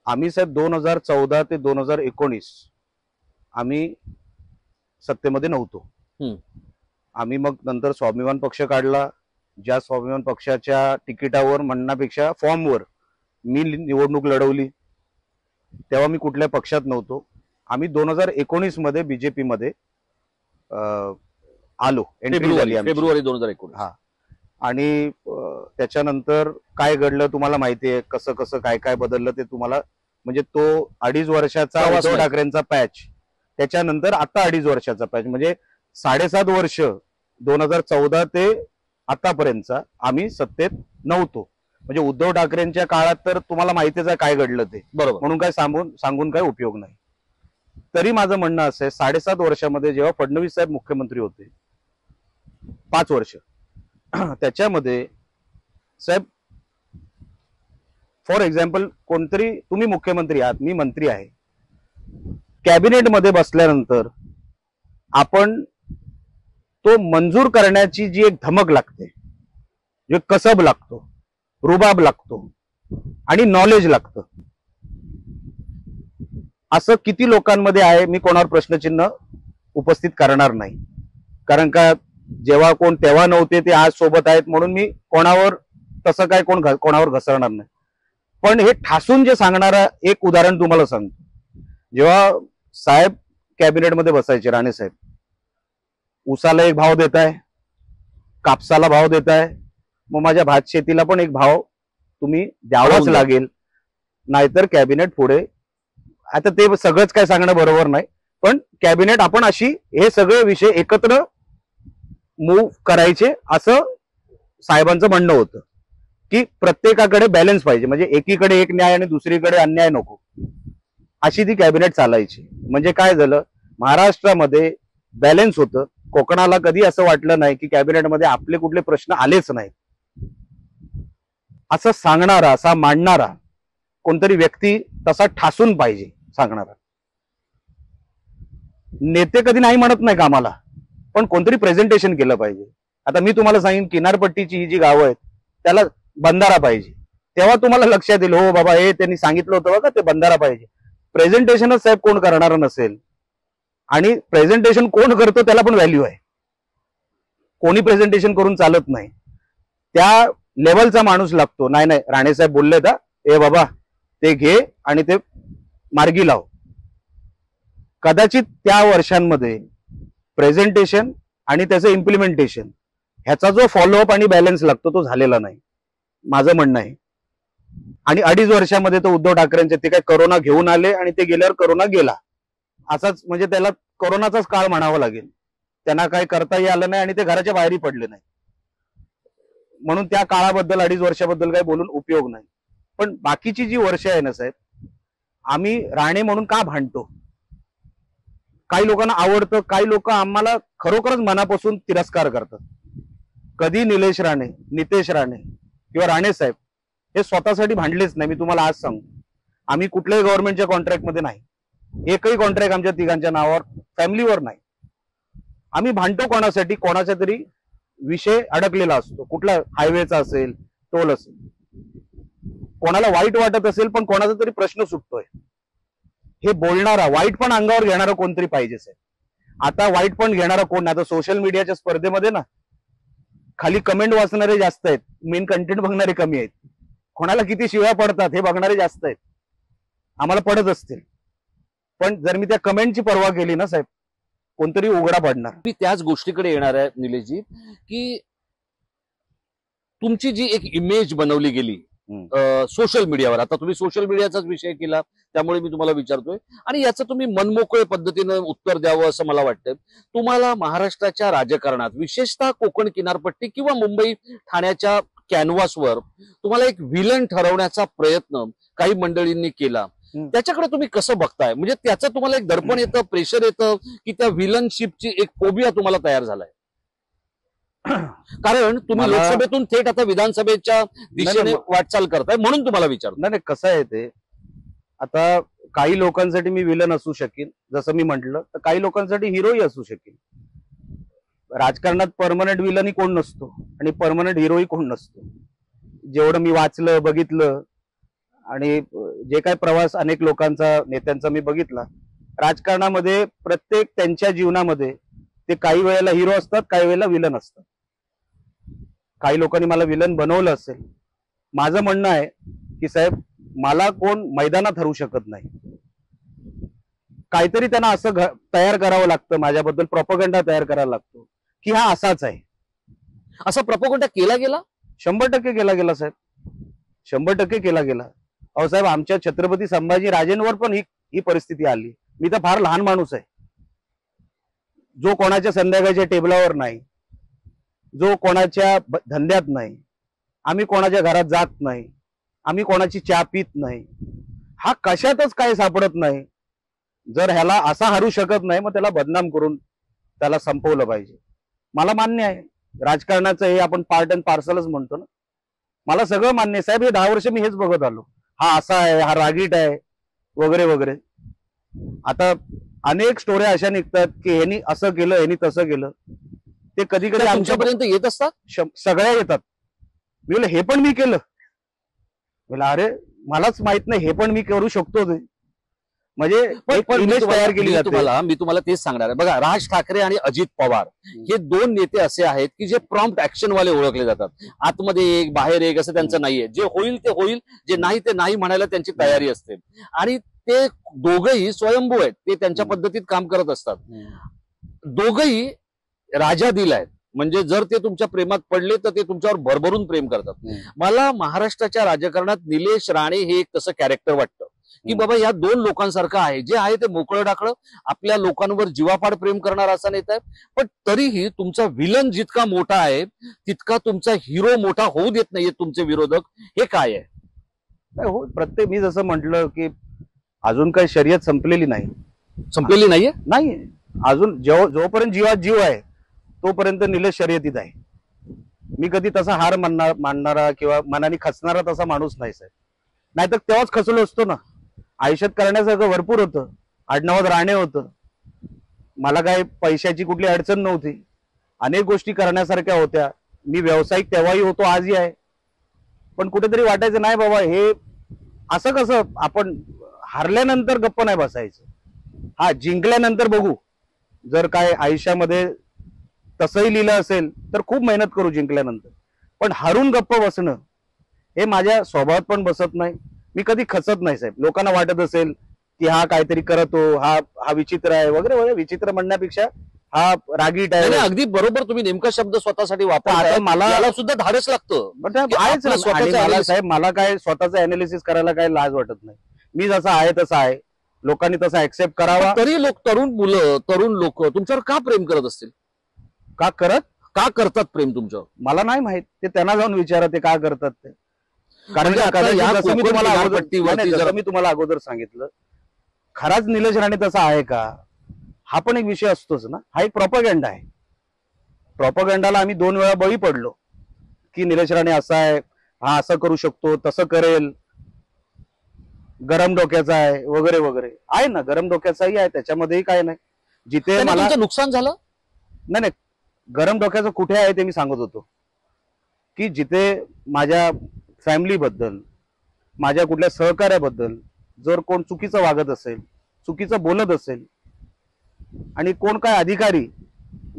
आम्ही साहेब 2014 ते 2019 आम्ही सत्तेमध्ये नव्हतो. हम्म. आम्ही मग नंतर स्वाभिमान पक्ष काढला. ज्या स्वाभिमान पक्षाच्या तिकिटावर म्हणण्यापेक्षा फॉर्मवर मी निवडणूक लढवली. तेव्हा मी कुठल्या पक्षात नव्हतो. आम्ही 2019 मध्ये बीजेपी मध्ये आलो, एंट्री झाली आमची. फेब्रुवारी 2019. हा. आणि त्याच्यानंतर काय घडलं तुम्हाला माहिती आहे, कसं कसं काय काय बदललं ते तुम्हाला. म्हणजे तो 2.5 वर्षाचा प्रवास उद्धव माहिती. ठाकरेंचा पॅच, त्याच्यानंतर आता 2.5 वर्षाचा पॅच, म्हणजे 7.5 वर्ष 2014 ते आतापर्यंतचा आम्ही सत्तेत नव्हतो. म्हणजे उद्धव ठाकरेंच्या काळात तर तुम्हाला माहितीच आहे काय घडलं ते, बरोबर. म्हणून काय सांगून काय उपयोग नाही. तरी माझं म्हणणं असं आहे, 7.5 वर्षामध्ये जेव्हा फडणवीस साहेब मुख्यमंत्री होते 5 वर्ष, त्याच्यामध्ये साहेब फॉर एक्झाम्पल कोणतरी, तुम्ही मुख्यमंत्री आहात, मी मंत्री आहे, कॅबिनेटमध्ये बसल्यानंतर आपण तो मंजूर करण्याची जी एक धमक लागते, जे कसब लागतो, रुबाब लागतो आणि नॉलेज लागतं, असं किती लोकांमध्ये आहे मी कोणावर प्रश्नचिन्ह उपस्थित करणार नाही. कारण का जेव्हा कोण तेव्हा नव्हते ते आज सोबत आहेत, म्हणून मी कोणावर तसं काय कोणावर घसरणार नाही. पण हे ठासून जे सांगणारा एक उदाहरण तुम्हाला सांगतो. जेव्हा साहेब कॅबिनेटमध्ये बसायचे, राणे साहेब, ऊसाला एक भाव देताय, कापसाला भाव देताय, मग माझ्या भात शेतीला पण एक भाव तुम्ही द्यावाच लागेल, नाहीतर कॅबिनेट पुढे. आता ते सगळंच काय सांगणं बरोबर नाही, पण कॅबिनेट आपण अशी हे सगळे विषय एकत्र मूव्ह करायचे असं साहेबांचं म्हणणं होतं, की प्रत्येकाकडे बॅलन्स पाहिजे, म्हणजे एकीकडे एक न्याय आणि दुसरीकडे अन्याय नको, अशी ती कॅबिनेट चालायची. म्हणजे काय झालं, महाराष्ट्रामध्ये बॅलन्स होतं. कोकणाला कधी असं वाटलं नाही की कॅबिनेटमध्ये आपले कुठले प्रश्न आलेच नाहीत. असं सांगणारा, असा मांडणारा कोणतरी व्यक्ती तसा ठासून पाहिजे सांगणारा. नेते कधी नाही म्हणत नाही कामाला, पण कोणतरी प्रेझेंटेशन केलं पाहिजे. आता मी तुम्हाला सांगेन, किनारपट्टीची ही जी गावं आहेत त्याला बंधारा पाहिजे, तेव्हा तुम्हाला लक्षात येईल, हो बाबा हे त्यांनी सांगितलं होतं बघा, ते बंधारा पाहिजे. प्रेझेंटेशनच साहेब कोण करणार नसेल, आणि प्रेझेंटेशन कोण करतो त्याला पण व्हॅल्यू आहे. कोणी प्रेझेंटेशन करून चालत नाही, त्या लेवलचा माणूस लागतो. नाही नाही, राणे साहेब बोलले का, ए बाबा ते घे आणि ते मार्गी लाव. कदाचित त्या वर्षांमध्ये प्रेझेंटेशन आणि त्याचं इम्प्लिमेंटेशन ह्याचा जो फॉलोअप आणि बॅलन्स लागतो तो झालेला नाही, माझं म्हणणं आहे. आणि 2.5 वर्षामध्ये तो उद्धव ठाकरेंचे ते काय करोना घेऊन आले आणि ते गेल्यावर करोना गेला, असाच म्हणजे त्याला करोनाचाच काळ म्हणावा लागेल. त्यांना काही करताही आलं नाही आणि ते घराच्या बाहेरही पडले नाही. म्हणून त्या काळाबद्दल 2.5 वर्षाबद्दल काही बोलून उपयोग नाही. पण बाकीची जी वर्ष आहे ना साहेब, आम्ही राणे म्हणून का भांडतो, काही लोकांना आवडतं, काही लोक आम्हाला खरोखरच मनापासून तिरस्कार करतात. कधी निलेश राणे, नितेश राणे किंवा राणे साहेब हे स्वतःसाठी भांडलेच नाही. मी तुम्हाला आज सांगतो, आम्ही कुठल्याही गव्हर्नमेंटच्या कॉन्ट्रॅक्टमध्ये नाही, एकही कॉन्ट्रॅक्ट आमच्या तिघांच्या नावावर, फॅमिलीवर नाही. आम्ही भांडतो कोणासाठी, कोणाचा तरी विषय अडकलेला असतो, कुठला हायवेचा असेल, टोल असेल, कोणाला वाईट वाटत असेल, पण कोणाचा तरी प्रश्न सुटतोय, हे बोलणारा, वाईट पण अंगावर घेणारा कोणतरी पाहिजेच आहे. आता वाईट पण घेणारा कोण नाही. आता सोशल मीडियाच्या स्पर्धेमध्ये ना खाली कमेंट वाचणारे जास्त आहेत, मेन कंटेंट बघणारे कमी आहेत. कोणाला किती शिव्या पडतात हे बघणारे जास्त आहेत, आम्हाला पडत असतील, पण जर मी त्या कमेंटची पर्वा केली ना साहेब, कोणतरी उघडा पडणार. मी त्याच गोष्टीकडे येणार आहे निलेशजी, की तुमची जी एक इमेज बनवली गेली सोशल मीडियावर, आता तुम्ही सोशल मीडियाचाच विषय केला त्यामुळे मी तुम्हाला विचारतोय, आणि याचं तुम्ही मनमोकळे पद्धतीनं उत्तर द्यावं असं मला वाटतंय. तुम्हाला महाराष्ट्राच्या राजकारणात, विशेषतः कोकण किनारपट्टी किंवा मुंबई ठाण्याच्या कॅनव्हासवर तुम्हाला एक विलन ठरवण्याचा प्रयत्न काही मंडळींनी केला, त्याच्याकडे तुम्ही कसं बघताय? म्हणजे त्याचं तुम्हाला एक दर्पण येतं, प्रेशर येतं, की त्या विलनशिपची एक फोबिया तुम्हाला तयार झालाय? कारण तुम्ही लोकसभेतून थेट आता विधानसभेच्या दिशेने वाटचाल करताय, म्हणून तुम्हाला विचारतो. नाही, कसं आहे ते, आता काही लोकांसाठी मी विलन असू शकेन, जसं मी म्हटलं, तर काही लोकांसाठी हिरोही असू शकेन. राजकारणात परमनंट विलनही कोण नसतो आणि परमनंट हिरोही कोण नसतो. जेवढं मी वाचलं बघितलं आणि जे काय प्रवास अनेक लोकांचा नेत्यांचा मी बघितला, राजकारणामध्ये प्रत्येक त्यांच्या जीवनामध्ये ते काही वेळेला हिरो असतात, काही वेळेला विलन असतात. काही लोकांनी मला विलन बनवलं असेल. माझं म्हणणं आहे की साहेब, मला कोण मैदानात हरवू शकत नाही. काहीतरी त्यांना असं तयार करावं लागतं, माझ्याबद्दल प्रोपगंडा तयार करायला लागतो की हा असाच आहे. असा प्रोपगंडा केला गेला? 100% केला गेला साहेब, 100% केला गेला. अहो साहेब, आमच्या छत्रपती संभाजी राजेंवर पण ही परिस्थिती आली. मी तर फार लहान माणूस आहे, जो कोणाच्या संध्याकाळच्या टेबलावर नाही, जो कोणाच्या धंद्यात नाही, आम्ही कोणाच्या घरात जात नाही, आम्ही कोणाची चहा पित नाही, हा कशातच काही सापडत नाही. जर ह्याला असा हरू शकत नाही, मग त्याला बदनाम करून त्याला संपवलं पाहिजे. मला मान्य आहे राजकारणाचं हे आपण पार्ट अँड पार्सलच म्हणतो ना, मला सगळं मान्य आहे साहेब. हे 10 वर्ष मी हेच बघत आलो, हा असा आहे, हा रागीट आहे वगैरे वगैरे. आता अनेक स्टोऱ्या अशा निघतात की ह्यांनी असं केलं, ह्यांनी तसं केलं. ते कधी कधी आमच्यापर्यंत येत असतात, सगळ्या येतात. मी बोल हे पण मी केलं, बोला अरे मलाच माहित नाही, हे पण मी करू शकतो. ते म्हणजे इमेज तयार केली जाते. मी तुम्हाला तेच सांगणार आहे. बघा, राज ठाकरे आणि अजित पवार हे दोन नेते असे आहेत की जे प्रॉम्प्ट ऍक्शन वाले ओळखले जातात. आतमध्ये एक बाहेर एक असं त्यांचं नाहीये. जे होईल ते होईल, जे नाही ते नाही म्हणायला त्यांची तयारी असते. आणि ते दोघही स्वयंभू आहेत, ते त्यांच्या पद्धतीत काम करत असतात. दोघही राजा दिल आहेत. म्हणजे जर ते तुमच्या प्रेमात पडले तर ते तुमच्यावर भरभरून प्रेम करतात. मला महाराष्ट्राच्या राजकारणात निलेश राणे हे एक तसं कॅरेक्टर वाटतं की बाबा या दोन लोकांसारखं आहे. जे आहे ते मोकळं टाकलं, आपल्या लोकांवर जीवापाड प्रेम करणारा असा नेता आहे. पण तरीही तुमचा विलन जितका मोठा आहे तितका तुमचा हिरो मोठा होऊ देत नाहीये तुमचे विरोधक. हे काय आहे? हो, प्रत्येक मी जसं म्हटलं की अजून काही शर्यत संपलेली नाही. संपलेली नाहीये नाही अजून. जोपर्यंत जीवात जीव आहे तोपर्यंत निलेश शर्यतीत आहे. मी कधी तसा हार मानणारा किंवा मनाने खचणारा तसा माणूस नाही साहेब. नाहीतर तेव्हाच खचलो असतो ना. आयुष्यात करण्यासारखं भरपूर होतं. आडनावात राणे होतं, मला काय पैशाची कुठली अडचण नव्हती, अनेक गोष्टी करण्यासारख्या होत्या. मी व्यावसायिक तेव्हाही होतो, आजही आहे. पण कुठेतरी वाटायचं नाही बाबा, हे असं कसं. आपण हारल्यानंतर गप्प नाही बसायचं, हा जिंकल्यानंतर बघू. जर काय आयुष्यामध्ये तसंही लिहिलं असेल तर खूप मेहनत करू जिंकल्यानंतर. पण हारून गप्प बसणं हे माझ्या स्वभावात पण बसत नाही. मी कधी खचत नाही साहेब. लोकांना वाटत असेल की हा काहीतरी करतो, हा विचित्र आहे वगैरे वगैरे. विचित्र म्हणण्यापेक्षा हा रागीट आहे. अगदी बरोबर, तुम्ही नेमका शब्द स्वतःसाठी वापरता. मला सुद्धा धाडस लागतं. साहेब, मला काय स्वतःचं अनालिसिस करायला काय लाज वाटत नाही. मी जसा आहे तसा आहे, लोकांनी तसा ऍक्सेप्ट करावा. तरी तरुण लोक तुमच्यावर का प्रेम करत असतील? का करतात प्रेम तुमच्यावर? मला नाही माहित, ते त्यांना जाऊन विचारा ते का करतात ते. कारण जसं मी तुम्हाला अगोदर सांगितलं, खराच निलेश राणे तसा आहे का, हा पण एक विषय असतोच ना. हा एक प्रोपगंडा आहे. प्रोपगंडाला आम्ही 2 वेळा बळी पडलो की निलेश राणे असा आहे, हा असं करू शकतो, तसं करेल, गरम डोक्याचा आहे वगैरे वगैरे. आहे ना, गरम डोक्याचाही आहे, त्याच्यामध्येही काय नाही. जिथे मला नुकसान झालं नाही, गरम डोक्याचं कुठे आहे ते मी सांगत होतो की जिथे माझ्या फॅमिलीबद्दल, माझ्या कुठल्या सहकार्याबद्दल जर कोण चुकीचं वागत असेल, चुकीचं बोलत असेल, आणि कोण काय अधिकारी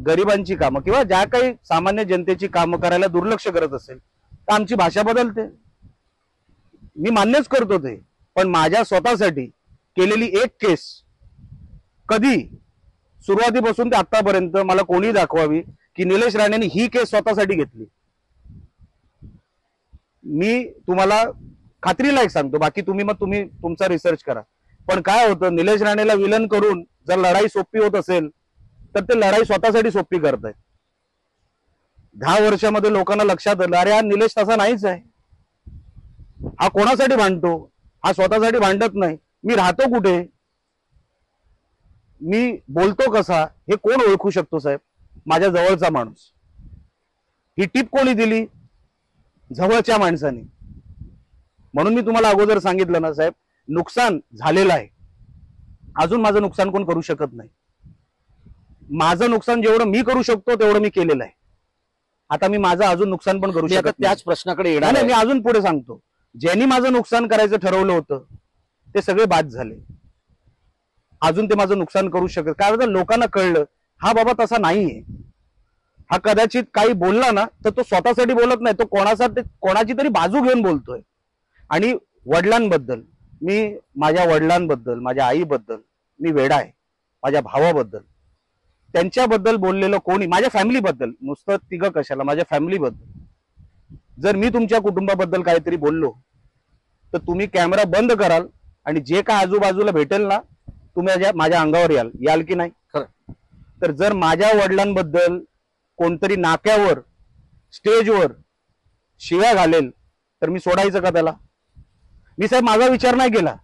गरिबांची कामं किंवा ज्या काही सामान्य जनतेची कामं करायला दुर्लक्ष करत असेल, तर आमची भाषा बदलते. मी मान्यच करतो ते. पण माझ्या स्वतःसाठी केलेली एक केस कधी सुरुवातीपासून ते आतापर्यंत मला कोणी दाखवावी की निलेश राणेंनी ही केस स्वतःसाठी घेतली. मी तुम्हाला खात्रीला एक सांगतो, बाकी तुम्ही तुमचा रिसर्च करा. पण काय होतं, निलेश राणेला विलन करून जर लढाई सोपी होत असेल तर ते लढाई स्वतःसाठी सोपी करतायत. 10 वर्षामध्ये लोकांना लक्षात आलं, अरे हा निलेश तसा नाहीच आहे. हा कोणासाठी भांडतो, हा स्वतःसाठी भांडत नाही. मी राहतो कुठे, मी बोलतो कसा, हे कोण ओळखू शकतो साहेब? माझ्या जवळचा माणूस. ही टीप कोणी दिली? जवळच्या माणसाने. म्हणून मी तुम्हाला अगोदर सांगितलं ना साहेब, नुकसान झालेलं आहे, अजून माझं नुकसान कोण करू शकत नाही. माझं नुकसान जेवढं मी करू शकतो तेवढं मी केलेलं आहे. आता मी माझं अजून नुकसान पण करू मी आता शकत नाही. त्याच प्रश्नाकडे येणार नाही, आहे. मी अजून पुढे सांगतो. ज्यांनी माझं नुकसान करायचं ठरवलं होतं ते सगळे बाद झाले. अजून ते माझं नुकसान करू शकत, कारण लोकांना कळलं हा बाबा तसा नाहीये. हा कदाचित काही बोलला ना तर तो स्वतःसाठी बोलत नाही, तो कोणाची तरी बाजू घेऊन बोलतोय. आणि वडिलांबद्दल, मी माझ्या वडिलांबद्दल, माझ्या आईबद्दल मी वेडा आहे. माझ्या भावाबद्दल, त्यांच्याबद्दल बोललेलं कोणी, माझ्या फॅमिलीबद्दल, नुसतं तिघं कशाला, माझ्या फॅमिलीबद्दल जर मी तुमच्या कुटुंबाबद्दल काहीतरी बोललो तर तुम्ही कॅमेरा बंद कराल आणि जे काय आजूबाजूला भेटेल ना तुम्ही माझ्या अंगावर याल की नाही? तर जर माझ्या वडिलांबद्दल कोणतरी नाक्यावर, स्टेजवर शिव्या घालेल तर मी सोडायचं का त्याला? मी साहेब माझा विचार नाही केला.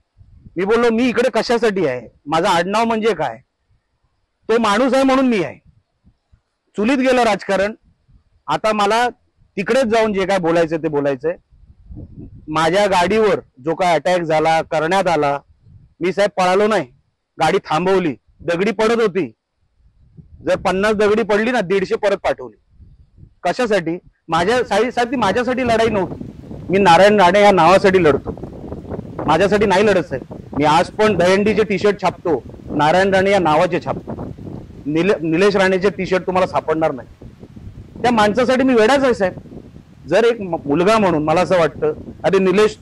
मी बोललो मी इकडे कशासाठी आहे, माझं आडनाव म्हणजे काय, तो माणूस आहे म्हणून मी आहे. चुलीत गेलं राजकारण. आता मला तिकडेच जाऊन जे काय बोलायचं ते बोलायचंय. माझ्या गाडीवर जो काय अटॅक झाला, करण्यात आला, मी साहेब पळालो नाही. गाडी थांबवली, दगडी पडत होती. जर 50 दगडी पडली ना 150 परत पाठवली. कशासाठी? माझ्यासाठी, माझ्यासाठी लढाई नव्हती. मी नारायण राणे या नावासाठी लढतो, माझ्यासाठी नाही लढत साहेब. मी आज पण दहीहंडीचे टी शर्ट छापतो, नारायण राणे या नावाचे छापतो. निलेश राणेचे टी शर्ट तुम्हाला सापडणार नाही. त्या माणसासाठी मी वेडाच आहे साहेब. जर एक मुलगा म्हणून मला असं वाटतं, अरे निलेश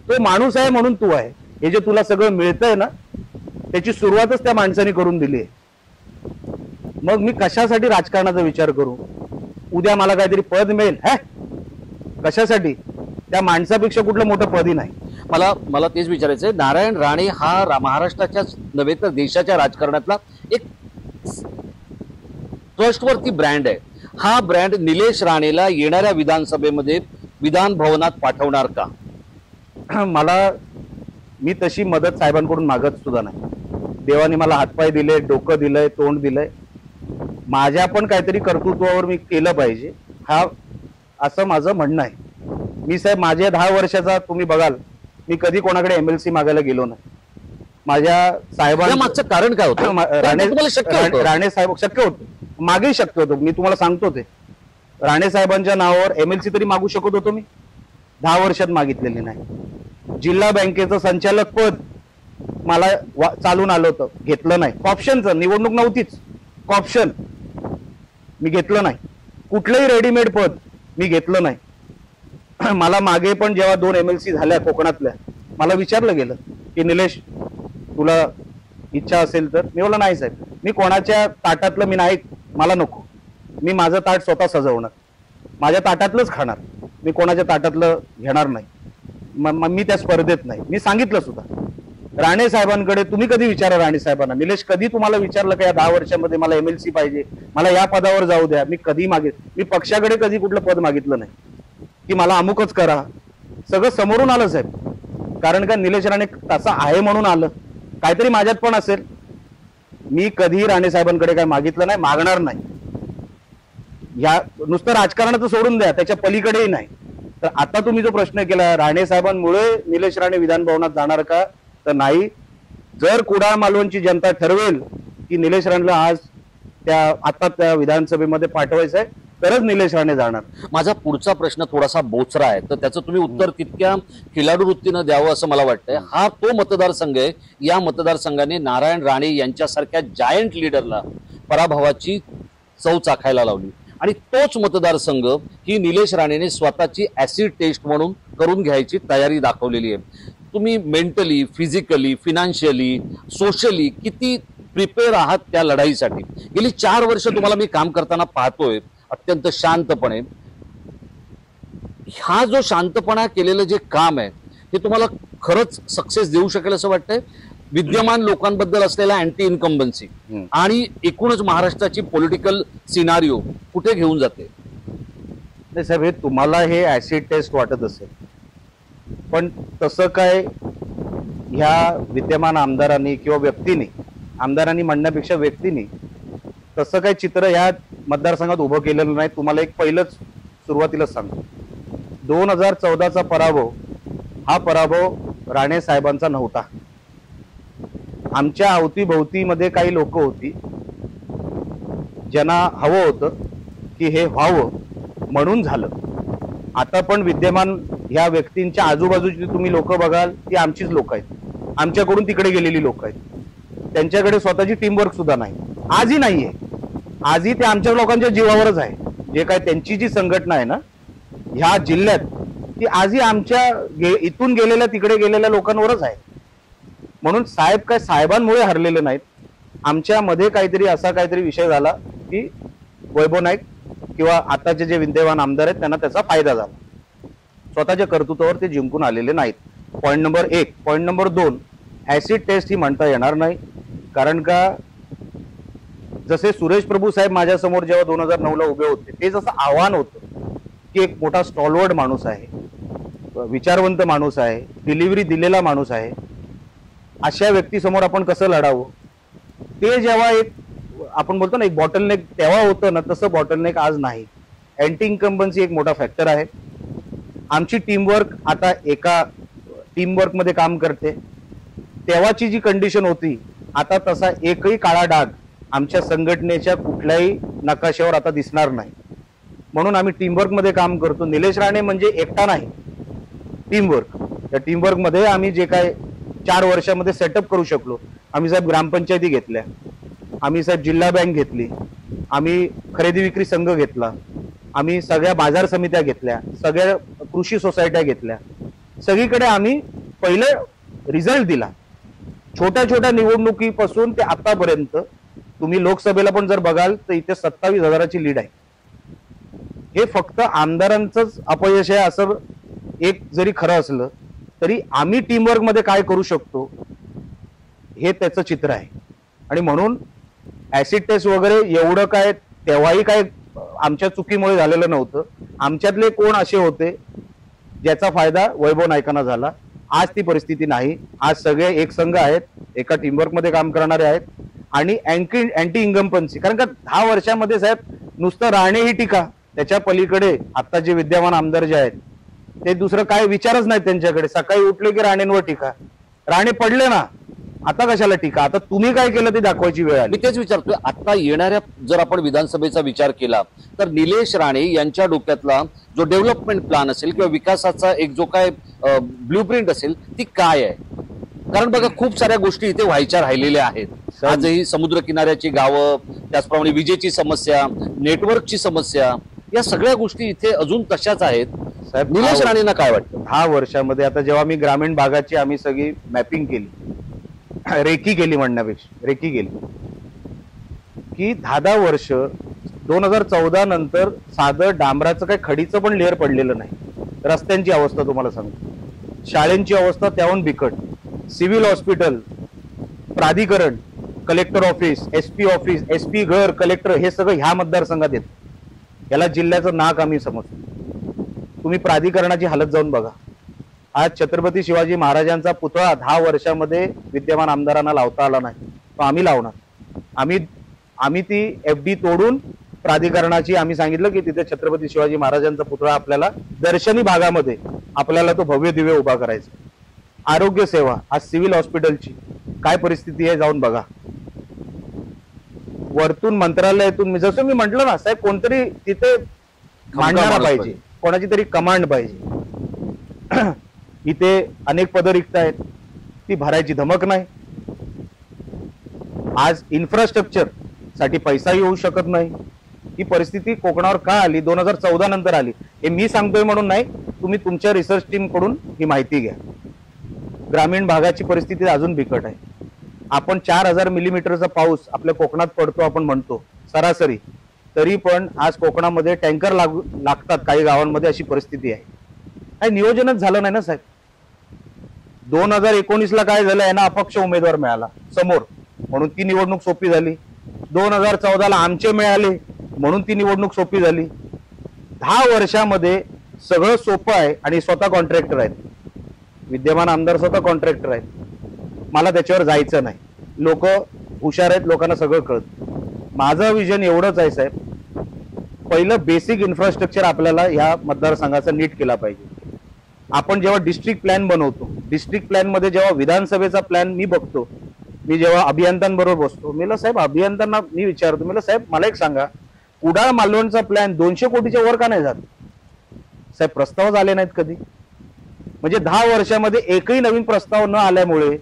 तो माणूस आहे म्हणून तू आहे. हे जे तुला सगळं मिळतंय ना त्याची सुरुवातच त्या माणसाने करून दिली आहे. मग मी कशासाठी राजकारणाचा विचार करू? उद्या मला काहीतरी पद मिळेल, कशासाठी? त्या माणसापेक्षा कुठलं मोठं पदही नाही. मला तेच विचारायचंय, नारायण राणे हा महाराष्ट्राच्याच नव्हे तर देशाच्या राजकारणातला एक ट्रस्टवरती ब्रँड आहे. हा ब्रँड निलेश राणेला येणाऱ्या विधानसभेमध्ये विधान भवनात पाठवणार का? मी तशी मदत साहेबांकडून मागत सुद्धा नाही. देवाने मला हातपाय दिले, डोकं दिलंय, तोंड दिलंय. माझ्या पण काहीतरी कर्तृत्वावर मी केलं पाहिजे, हा असं माझं म्हणणं आहे. मी साहेब माझ्या 10 वर्षाचा तुम्ही बघाल, मी कधी कोणाकडे MLC मागायला गेलो नाही. माझ्या साहेबांचं मागचं कारण काय होतं? राणे साहेब शक्य होतं, मागे शक्य होतं. मी तुम्हाला सांगतो ते राणे साहेबांच्या नावावर MLC तरी मागू शकत होतो. मी 10 वर्षात मागितलेली नाही. जिल्हा बँकेचं संचालक पद मला चालून आलं होतं, घेतलं नाही. कॉप्शनचं निवडणूक नव्हतीच, कॉप्शन मी घेतलं नाही. कुठलंही रेडीमेड पद मी घेतलं नाही. मला मागे पण जेव्हा 2 MLC झाल्या कोकणातल्या, मला विचारलं गेलं की निलेश तुला इच्छा असेल तर? मी बोललो नाही साहेब, मी कोणाच्या ताटातलं मी नाही, मला नको. मी माझं ताट स्वतः सजवणार, माझ्या ताटातलंच खाणार, मी कोणाच्या ताटातलं घेणार नाही. मी त्या स्पर्धेत नाही. मी सांगितलं सुद्धा राणे साहेबांकडे. तुम्ही कधी विचारा राणे साहेबांना, निलेश कधी तुम्हाला विचारलं का या 10 वर्षामध्ये मला MLC पाहिजे, मला या पदावर जाऊ द्या? मी कधी मी पक्षाकडे कधी कुठलं पद मागितलं नाही की मला अमुकच करा. सगळं समोरून आलं साहेब. कारण का निलेश राणे तसा आहे म्हणून आलं. काहीतरी माझ्यात पण असेल. मी कधी राणे साहेबांकडे काय मागितलं नाही, मागणार नाही. या नुसतं राजकारणाचं सोडून द्या, त्याच्या पलीकडेही नाही. तर आता तुम्ही जो प्रश्न केला राणे साहेबांमुळे निलेश राणे विधान भवनात जाणार का, तर नाही. जर कुडाळ मालवणची जनता ठरवेल की निलेश राणेला आज त्या विधानसभेमध्ये पाठवायचं आहे तरच निलेश राणे जाणार. माझा पुढचा प्रश्न थोडासा बोचरा आहे, तर त्याचं तुम्ही उत्तर तितक्या खिलाडू वृत्तीनं द्यावं असं मला वाटतंय. हा तो मतदारसंघ आहे, या मतदारसंघाने नारायण राणे यांच्यासारख्या जायंट लीडरला पराभवाची चव चाखायला लावली. आणि तोच मतदारसंघ ही निलेश राणेने स्वतःची ऍसिड टेस्ट म्हणून करून घ्यायची तयारी दाखवलेली आहे. तुम्ही मेंटली, फिजिकली, फिनान्शियली, सोशली किती प्रिपेअर आहात त्या लढाईसाठी? गेली 4 वर्ष तुम्हाला मी काम करताना पाहतोय अत्यंत शांतपणे. हा जो शांतपणा केलेलं जे काम आहे हे तुम्हाला खरंच सक्सेस देऊ शकेल असं वाटतंय? विद्यमान लोकांबद्दल असलेला अँटी इन्कम्बन्सी आणि एकूणच महाराष्ट्राची पॉलिटिकल सिनारिओ कुठे घेऊन जाते? नाही साहेब, हे तुम्हाला हे ऍसिड टेस्ट वाटत असेल, पण तसं काय ह्या विद्यमान आमदारांनी किंवा व्यक्तीने, आमदारांनी म्हणण्यापेक्षा व्यक्तीने तसं काही चित्र ह्या मतदारसंघात उभं केलेलं नाही. तुम्हाला एक पहिलंच सुरुवातीलाच सांगतो, 2014चा पराभव हा पराभव राणे साहेबांचा नव्हता. आमच्या अवतीभोवतीमध्ये काही लोक होती ज्यांना हवं होतं की हे व्हावं म्हणून झालं. आता पण विद्यमान ह्या व्यक्तींच्या आजूबाजूची तुम्ही लोक बघाल ती आमचीच लोक आहेत, आमच्याकडून तिकडे गेलेली लोक आहेत. त्यांच्याकडे स्वतःची टीमवर्क सुद्धा नाही, आजही नाहीये. आजही ते आमच्या लोकांच्या जीवावरच आहे. जे काय त्यांची जी संघटना आहे ना ह्या जिल्ह्यात, ती आजही आमच्या इथून गेलेल्या तिकडे गेलेल्या लोकांवरच आहे. म्हणून साहेब काय साहेबांमुळे हरलेले नाहीत. आमच्यामध्ये काहीतरी असा काहीतरी विषय झाला की वैभव नाईक किंवा आताचे जे विद्यमान आमदार आहेत त्यांना त्याचा फायदा झाला. स्वतःच्या कर्तृत्वावर ते जिंकून आलेले नाहीत. Point number 1. Point number 2, acid test ही म्हणता येणार नाही. कारण का जसे सुरेश प्रभू साहेब माझ्यासमोर जेव्हा 2009ला उभे होते, ते जसं आव्हान होतं की एक मोठा स्टॉलवर्ड माणूस आहे, विचारवंत माणूस आहे, डिलिव्हरी दिलेला माणूस आहे, अशा व्यक्तीसमोर आपण कसं लढावं, ते जेव्हा एक आपण बोलतो ना एक बॉटलनेक तेव्हा होतं ना, तसं बॉटलनेक आज नाही. अँटी इन्कम्बन्सी एक मोठा फॅक्टर आहे. आमची टीमवर्क आता एका टीमवर्क मध्ये काम करते. तेव्हाची जी कंडिशन होती, आता तसा एकही काळा डाग आमच्या संघटनेच्या कुठल्याही नकाशावर आता दिसणार नाही. म्हणून आम्ही टीमवर्क मध्ये काम करतो. निलेश राणे म्हणजे एकटा नाही, टीमवर्क. त्या टीमवर्क मध्ये आम्ही जे काय 4 वर्षामध्ये सेटअप करू शकलो. आम्ही साहेब ग्रामपंचायती घेतल्या, आम्ही साहेब जिल्हा बँक घेतली, आम्ही खरेदी विक्री संघ घेतला, आम्ही सगळ्या बाजार समित्या घेतल्या, सगळ्या कृषी सोसायट्या घेतल्या. सगळीकडे आम्ही पहिले रिझल्ट दिला. छोट्या छोट्या निवडणुकीपासून ते आतापर्यंत तुम्ही लोकसभेला पण जर बघाल तर इथे 27,000ची लीड आहे. हे फक्त आमदारांचंच अपयश आहे असं एक जरी खरं असलं तरी आम्ही टीमवर्क मध्ये काय करू शकतो हे त्याचं चित्र आहे. आणि म्हणून ऍसिड टेस्ट वगैरे एवढं काय तेव्हाही काय आमच्या चुकीमुळे झालेलं नव्हतं. आमच्यातले कोण असे होते ज्याचा फायदा वैभव नाईकांना झाला. आज ती परिस्थिती नाही. आज सगळे एक संघ आहेत, एका टीमवर्क मध्ये काम करणारे आहेत. आणि अँटी इन्कम्बन्सी, कारण का 10 वर्षामध्ये साहेब नुसतं राणे ही टीका, त्याच्या पलीकडे आता जे विद्यमान आमदार जे आहेत ते दुसरं काय विचारच नाही त्यांच्याकडे. सकाळी उठले की राणेंवर टीका, राणे पडले ना, आता कशाला टीका, आता तुम्ही काय केलं ते दाखवायची वेळ आली. मी तेच विचारतोय, आता येणाऱ्या जर आपण विधानसभेचा विचार केला तर निलेश राणे यांच्या डोक्यातला जो डेव्हलपमेंट प्लॅन असेल किंवा विकासाचा एक जो काय ब्ल्यूप्रिंट असेल ती काय आहे? कारण बघा खूप साऱ्या गोष्टी इथे व्हायच्या राहिलेल्या आहेत. आजही समुद्र किनाऱ्याची गावं, त्याचप्रमाणे विजेची समस्या, नेटवर्कची समस्या, या सगळ्या गोष्टी इथे अजून तशाच आहेत. साहेब निलेश राणेंना काय वाटतं? 10 वर्षामध्ये आता जेव्हा मी ग्रामीण भागाची आम्ही सगळी मॅपिंग केली, रेकी केली म्हणण्यापेक्षा रेकी केली की 10 वर्ष 2014 नंतर साधं डांबराचं काही खडीचं पण लेअर पडलेलं नाही. रस्त्यांची अवस्था तुम्हाला सांगतो, शाळेंची अवस्था त्याहून बिकट, सिव्हिल हॉस्पिटल, प्राधिकरण, collector office, SP office, SP घर, कलेक्टर, हे सगळं ह्या मतदारसंघात येतं. याला जिल्ह्याचं नाक आम्ही समजतो. तुम्ही प्राधिकरणाची हालत जाऊन बघा. आज छत्रपती शिवाजी महाराजांचा पुतळा 10 वर्षामध्ये विद्यमान आमदारांना लावता आला नाही, तो आम्ही लावणार. आम्ही ती FD तोडून प्राधिकरणाची आम्ही सांगितलं की तिथे छत्रपती शिवाजी महाराजांचा पुतळा आपल्याला दर्शनी भागामध्ये आपल्याला तो भव्य दिव्य उभा करायचा. आरोग्य सेवा, आज सिव्हिल हॉस्पिटलची काय परिस्थिती आहे जाऊन बघा. वरतून मंत्रालयातून जसं मी म्हंटल ना साहेब, कोणतरी तिथे मांडणारा पाहिजे, कोणाची तरी कमांड पाहिजे. इथे अनेक पदं रिक्त आहेत, ती भरायची धमक नाही. आज इन्फ्रास्ट्रक्चर साठी पैसाही होऊ शकत नाही. ही परिस्थिती कोकणावर का आली, 2014 नंतर आली, हे मी सांगतोय म्हणून नाही, तुम्ही तुमच्या रिसर्च टीम कडून ही माहिती घ्या. ग्रामीण भागाची परिस्थिती अजून बिकट आहे. आपण 4000 मिलीमीटरचा पाऊस आपल्या कोकणात पडतो आपण म्हणतो सरासरी, तरी पण आज कोकणामध्ये टँकर लागतात काही गावांमध्ये, अशी परिस्थिती आहे. काही नियोजनच झालं नाही ना साहेब. 2019ला काय झालं, यांना अपक्ष उमेदवार मिळाला समोर म्हणून ती निवडणूक सोपी झाली. 2014ला आमचे मिळाले म्हणून ती निवडणूक सोपी झाली. 10 वर्षामध्ये सगळं सोपं आहे आणि स्वतः कॉन्ट्रॅक्टर आहेत. विद्यमान आमदार स्वतः कॉन्ट्रॅक्टर आहेत. मला त्याच्यावर जायचं नाही. लोक हुशार आहेत, लोकांना सगळं कळतं. माझं विजन एवढंच आहे साहेब, पहिलं बेसिक इन्फ्रास्ट्रक्चर आपल्याला या मतदारसंघाचा नीट केला पाहिजे. आपण जेव्हा डिस्ट्रिक्ट प्लॅन बनवतो, डिस्ट्रिक्ट प्लॅन मध्ये जेव्हा विधानसभेचा प्लॅन मी बघतो, मी जेव्हा अभियंत्यांबरोबर बसतो, मी म्हणलं साहेब अभियंत्यांना मी विचारतो, मी म्हणलं साहेब मला एक सांगा, कुडाळ मालवणचा प्लॅन 200 कोटीच्या वर का नाही जात? साहेब प्रस्तावच आले नाहीत कधी. म्हणजे 10 वर्षामध्ये एकही नवीन प्रस्ताव न आल्यामुळे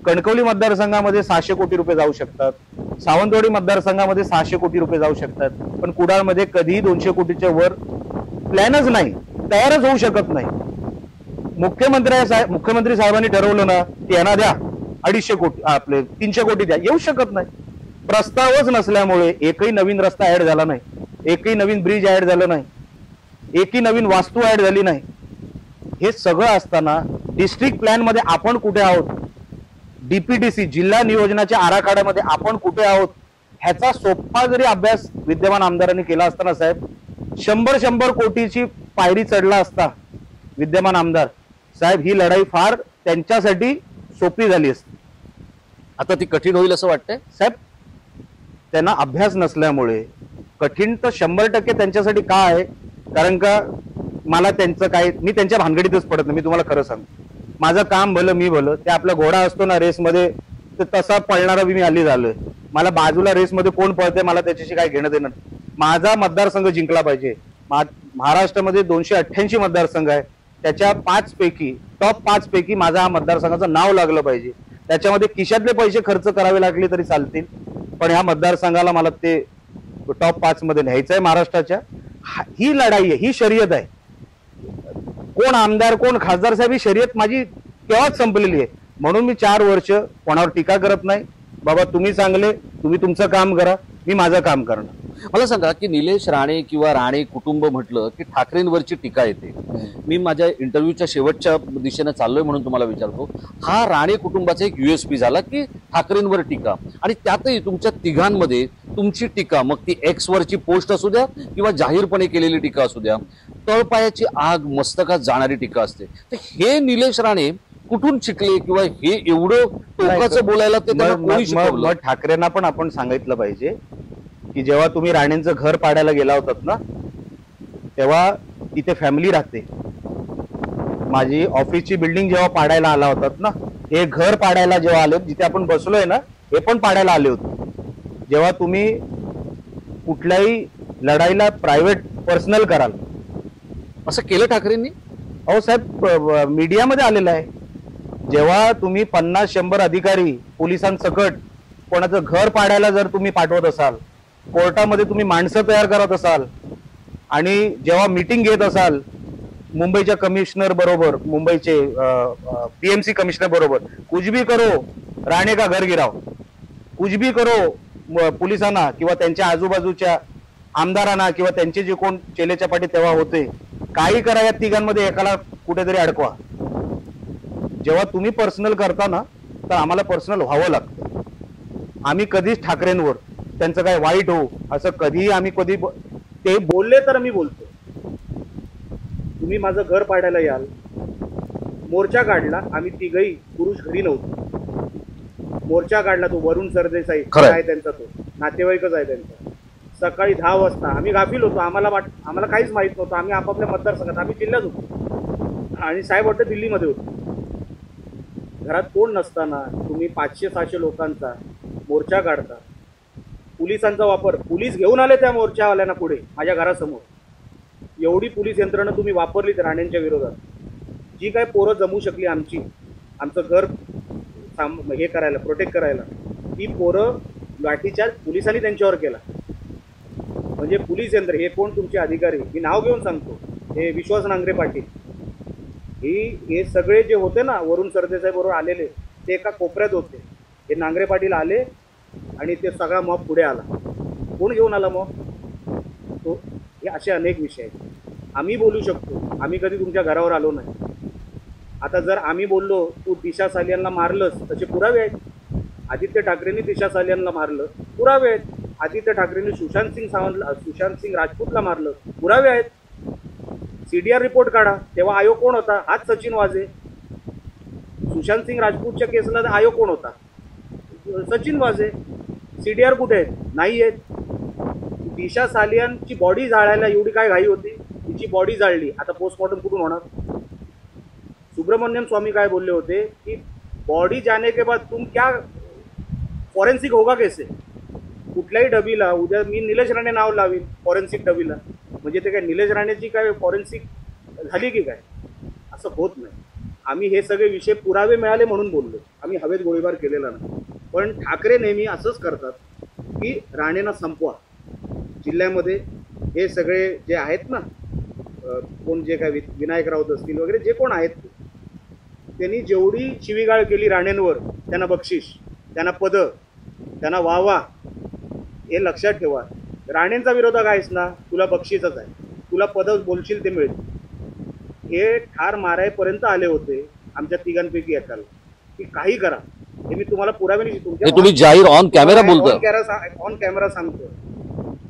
कणकवली मतदारसंघामध्ये 600 कोटी रुपये जाऊ शकतात, सावंतवाडी मतदारसंघामध्ये 600 कोटी रुपये जाऊ शकतात, पण कुडाळमध्ये कधीही 200 कोटीच्या वर प्लॅनच नाही, तयारच होऊ शकत नाही. मुख्यमंत्री साहेबांनी ठरवलं ना की यांना द्या 250 कोटी, आपले 300 कोटी द्या, येऊ शकत नाही. प्रस्तावच नसल्यामुळे एकही नवीन रस्ता ऍड झाला नाही, एकही नवीन ब्रिज ऍड झालं नाही, एकही नवीन वास्तू ऍड झाली नाही. हे सगळं असताना डिस्ट्रिक्ट प्लॅन मध्ये आपण कुठे आहोत, डीपीडीसी जिल्हा नियोजनाच्या आराखड्यामध्ये आपण कुठे आहोत, ह्याचा सोपा जरी अभ्यास विद्यमान आमदारांनी केला असताना साहेब 100 कोटीची पायरी चढला असता विद्यमान आमदार साहेब, ही लढाई फार त्यांच्यासाठी सोपी झाली असती. आता ती कठीण होईल असं वाटतंय साहेब. त्यांना अभ्यास नसल्यामुळे कठीण तर 100% त्यांच्यासाठी का आहे, कारण का मला त्यांचं काय, मी त्यांच्या भानगडीतच पडत नाही. मी तुम्हाला खरं सांगतो, माझं काम भलं मी भलं. ते आपला घोडा असतो ना रेसमध्ये, तर तसा पळणारा मी हल्ली झालोय. मला बाजूला रेसमध्ये कोण पळते मला त्याच्याशी काय घेणं देणं. माझा मतदारसंघ जिंकला पाहिजे. महाराष्ट्रामध्ये 288 मतदारसंघ आहे, त्याच्या 5 पैकी टॉप 5 पैकी माझा हा मतदारसंघाचं नाव लागलं पाहिजे. त्याच्यामध्ये खिशातले पैसे खर्च करावे लागले तरी चालतील, पण ह्या मतदारसंघाला मला ते टॉप 5 मध्ये न्यायचं आहे महाराष्ट्राच्या. ही लढाई आहे, ही शर्यत आहे. कोण आमदार कोण खासदार साहेब, ही शर्यत माझी केव्हाच संपलेली आहे. म्हणून मी 4 वर्ष कोणावर टीका करत नाही. बाबा तुम्ही चांगले, तुम्ही तुमचं काम करा, मी माझं काम करणार. मला सांगा की निलेश राणे किंवा राणे कुटुंब म्हटलं की ठाकरेंवरची टीका येते. मी माझ्या इंटरव्ह्यूच्या शेवटच्या दिशेने चाललोय म्हणून तुम्हाला विचारतो, हा राणे कुटुंबाचा एक USP झाला की ठाकरेंवर टीका, आणि त्यातही तुमच्या तिघांमध्ये तुमची टीका, मग ती X वरची पोस्ट असू द्या किंवा जाहीरपणे केलेली टीका असू द्या, तळपायाची आग मस्तकात जाणारी टीका असते. तर हे निलेश राणे कुठून शिकले किंवा हे एवढं टोकाचं बोलायला ते त्यांना कोणी शिकवलं? मग ठाकरेंना पण आपण सांगितलं पाहिजे की जेव्हा तुम्ही राणेंचं घर पाडायला गेला होतात ना, तेव्हा तिथे फॅमिली राहते. माझी ऑफिसची बिल्डिंग जेव्हा पाडायला आला होतात ना, हे घर पाडायला जेव्हा आले, जिथे आपण बसलोय ना, हे पण पाडायला आले होते. जेव्हा तुम्ही कुठल्याही लढाईला प्रायव्हेट पर्सनल कराल, असं केलं ठाकरेंनी? अहो साहेब, मीडियामध्ये आलेलं आहे. जेव्हा तुम्ही 50-100 अधिकारी पोलिसांसकट कोणाचं घर पाडायला जर तुम्ही पाठवत असाल, कोर्टामध्ये तुम्ही माणसं तयार करत असाल, आणि जेव्हा मीटिंग घेत असाल मुंबईच्या कमिशनर बरोबर, मुंबईचे PMC कमिशनर बरोबर, कुछ भी करो राणे का घर गिराव, कुछ भी करो पोलिसांना किंवा त्यांच्या आजूबाजूच्या आमदारांना किंवा त्यांचे जे कोण चेलेच्या पाठी तेव्हा होते, काही करा या तिघांमध्ये एकाला कुठेतरी अडकवा. जेव्हा तुम्ही पर्सनल करता ना, तर आम्हाला पर्सनल व्हावं लागतं. आम्ही कधीच ठाकरेंवर त्यांचं काय वाईट हो असं कधीही आम्ही ते बोलले तर मी बोलतो. तुम्ही माझं घर पाडायला याल, मोर्चा काढला, आम्ही तिघही पुरुष घरी नव्हतो, मोर्चा काढला, तो वरुण सरदेसाई आहे त्यांचा, तो नातेवाईकच आहे त्यांचा. सकाळी 10 वाजता आम्ही गाफील होतो, आम्हाला काहीच माहित नव्हतं. आम्ही आपापल्या मतदारसंघात, आम्ही जिल्ह्यात होतो आणि साहेब वाटतं दिल्लीमध्ये होतो. घरात कोण नसताना तुम्ही 500-600 लोकांचा मोर्चा काढता. पोलिसांचा वापर, पोलीस घेऊन आले त्या मोर्चावाल्यांना पुढे माझ्या घरासमोर. एवढी पोलीस यंत्रणा तुम्ही वापरलीत राणेंच्या विरोधात. जी काय पोरं जमू शकली आमचं घर हे करायला, प्रोटेक्ट करायला, ती पोरं लाठीचार्ज पोलिसांनी त्यांच्यावर केला. म्हणजे पोलीस यंत्र, हे कोण तुमचे अधिकारी, मी नाव घेऊन सांगतो, हे विश्वास नांगरे पाटील, हे सगळे जे होते ना वरुण सरदेसाई बरोबर आलेले, ते एका कोपऱ्यात होते. हे नांगरे पाटील आले आणि ते सगळा मॉब पुढे आला. कोण घेऊन आला मॉब तो? हे असे अनेक विषय आहेत. आम्ही बोलू शकतो, आम्ही कधी तुमच्या घरावर आलो नाही. आता जर आम्ही बोललो तू दिशा सालियांना मारलंस, तसे पुरावे आहेत. आदित्य ठाकरेंनी दिशा सालियांना मारलं, पुरावे आहेत. आदित्य ठाकरेंनी सुशांत सिंग राजपूतला मारलं, पुरावे आहेत. CDR रिपोर्ट काढा, तेव्हा आयोग कोण होता? हाच सचिन वाझे. सुशांत सिंग राजपूतच्या केसला आयोग कोण होता? सचिन वाझे. CDR कुठे आहेत? नाही आहेत. दिशा सालियांची बॉडी जाळायला एवढी काय घाई होती? तिची बॉडी जाळली, आता पोस्टमॉर्टम कुठून होणार? सुब्रमण्यम स्वामी काय बोलले होते की बॉडी जाने के बाद तुम क्या फॉरेन्सिक होगा कैसे? कुठल्याही डबीला उद्या मी निलेश राणे नाव लावीन फॉरेन्सिक डबीला, म्हणजे ते काय निलेश राणेची काय फॉरेन्सिक झाली की काय? असं होत नाही. आम्ही हे सगळे विषय पुरावे मिळाले म्हणून बोललो, आम्ही हवेत गोळीबार केलेला नाही. पण ठाकरे नेहमी असंच करतात की राणेंना संपवा. जिल्ह्यामध्ये हे सगळे जे आहेत ना, कोण जे काय विनायक राऊत असतील वगैरे जे कोण आहेत, त्यांनी जेवढी शिवीगाळ केली राणेंवर, त्यांना बक्षीस, त्यांना पदं, त्यांना वावा, हे लक्षात ठेवा. राणेंचा विरोधक आहेस ना, तुला बक्षीसच आहे, तुला पदं बोलशील ते मिळतील. हे ठार मारायपर्यंत आले होते आमच्या तिघांपैकी एकाला, की काही करा. हे मी तुम्हाला पुरावे हे तुम्ही जाहीर ऑन कॅमेरा बोलतो. ऑन कॅमेरा सांगतो.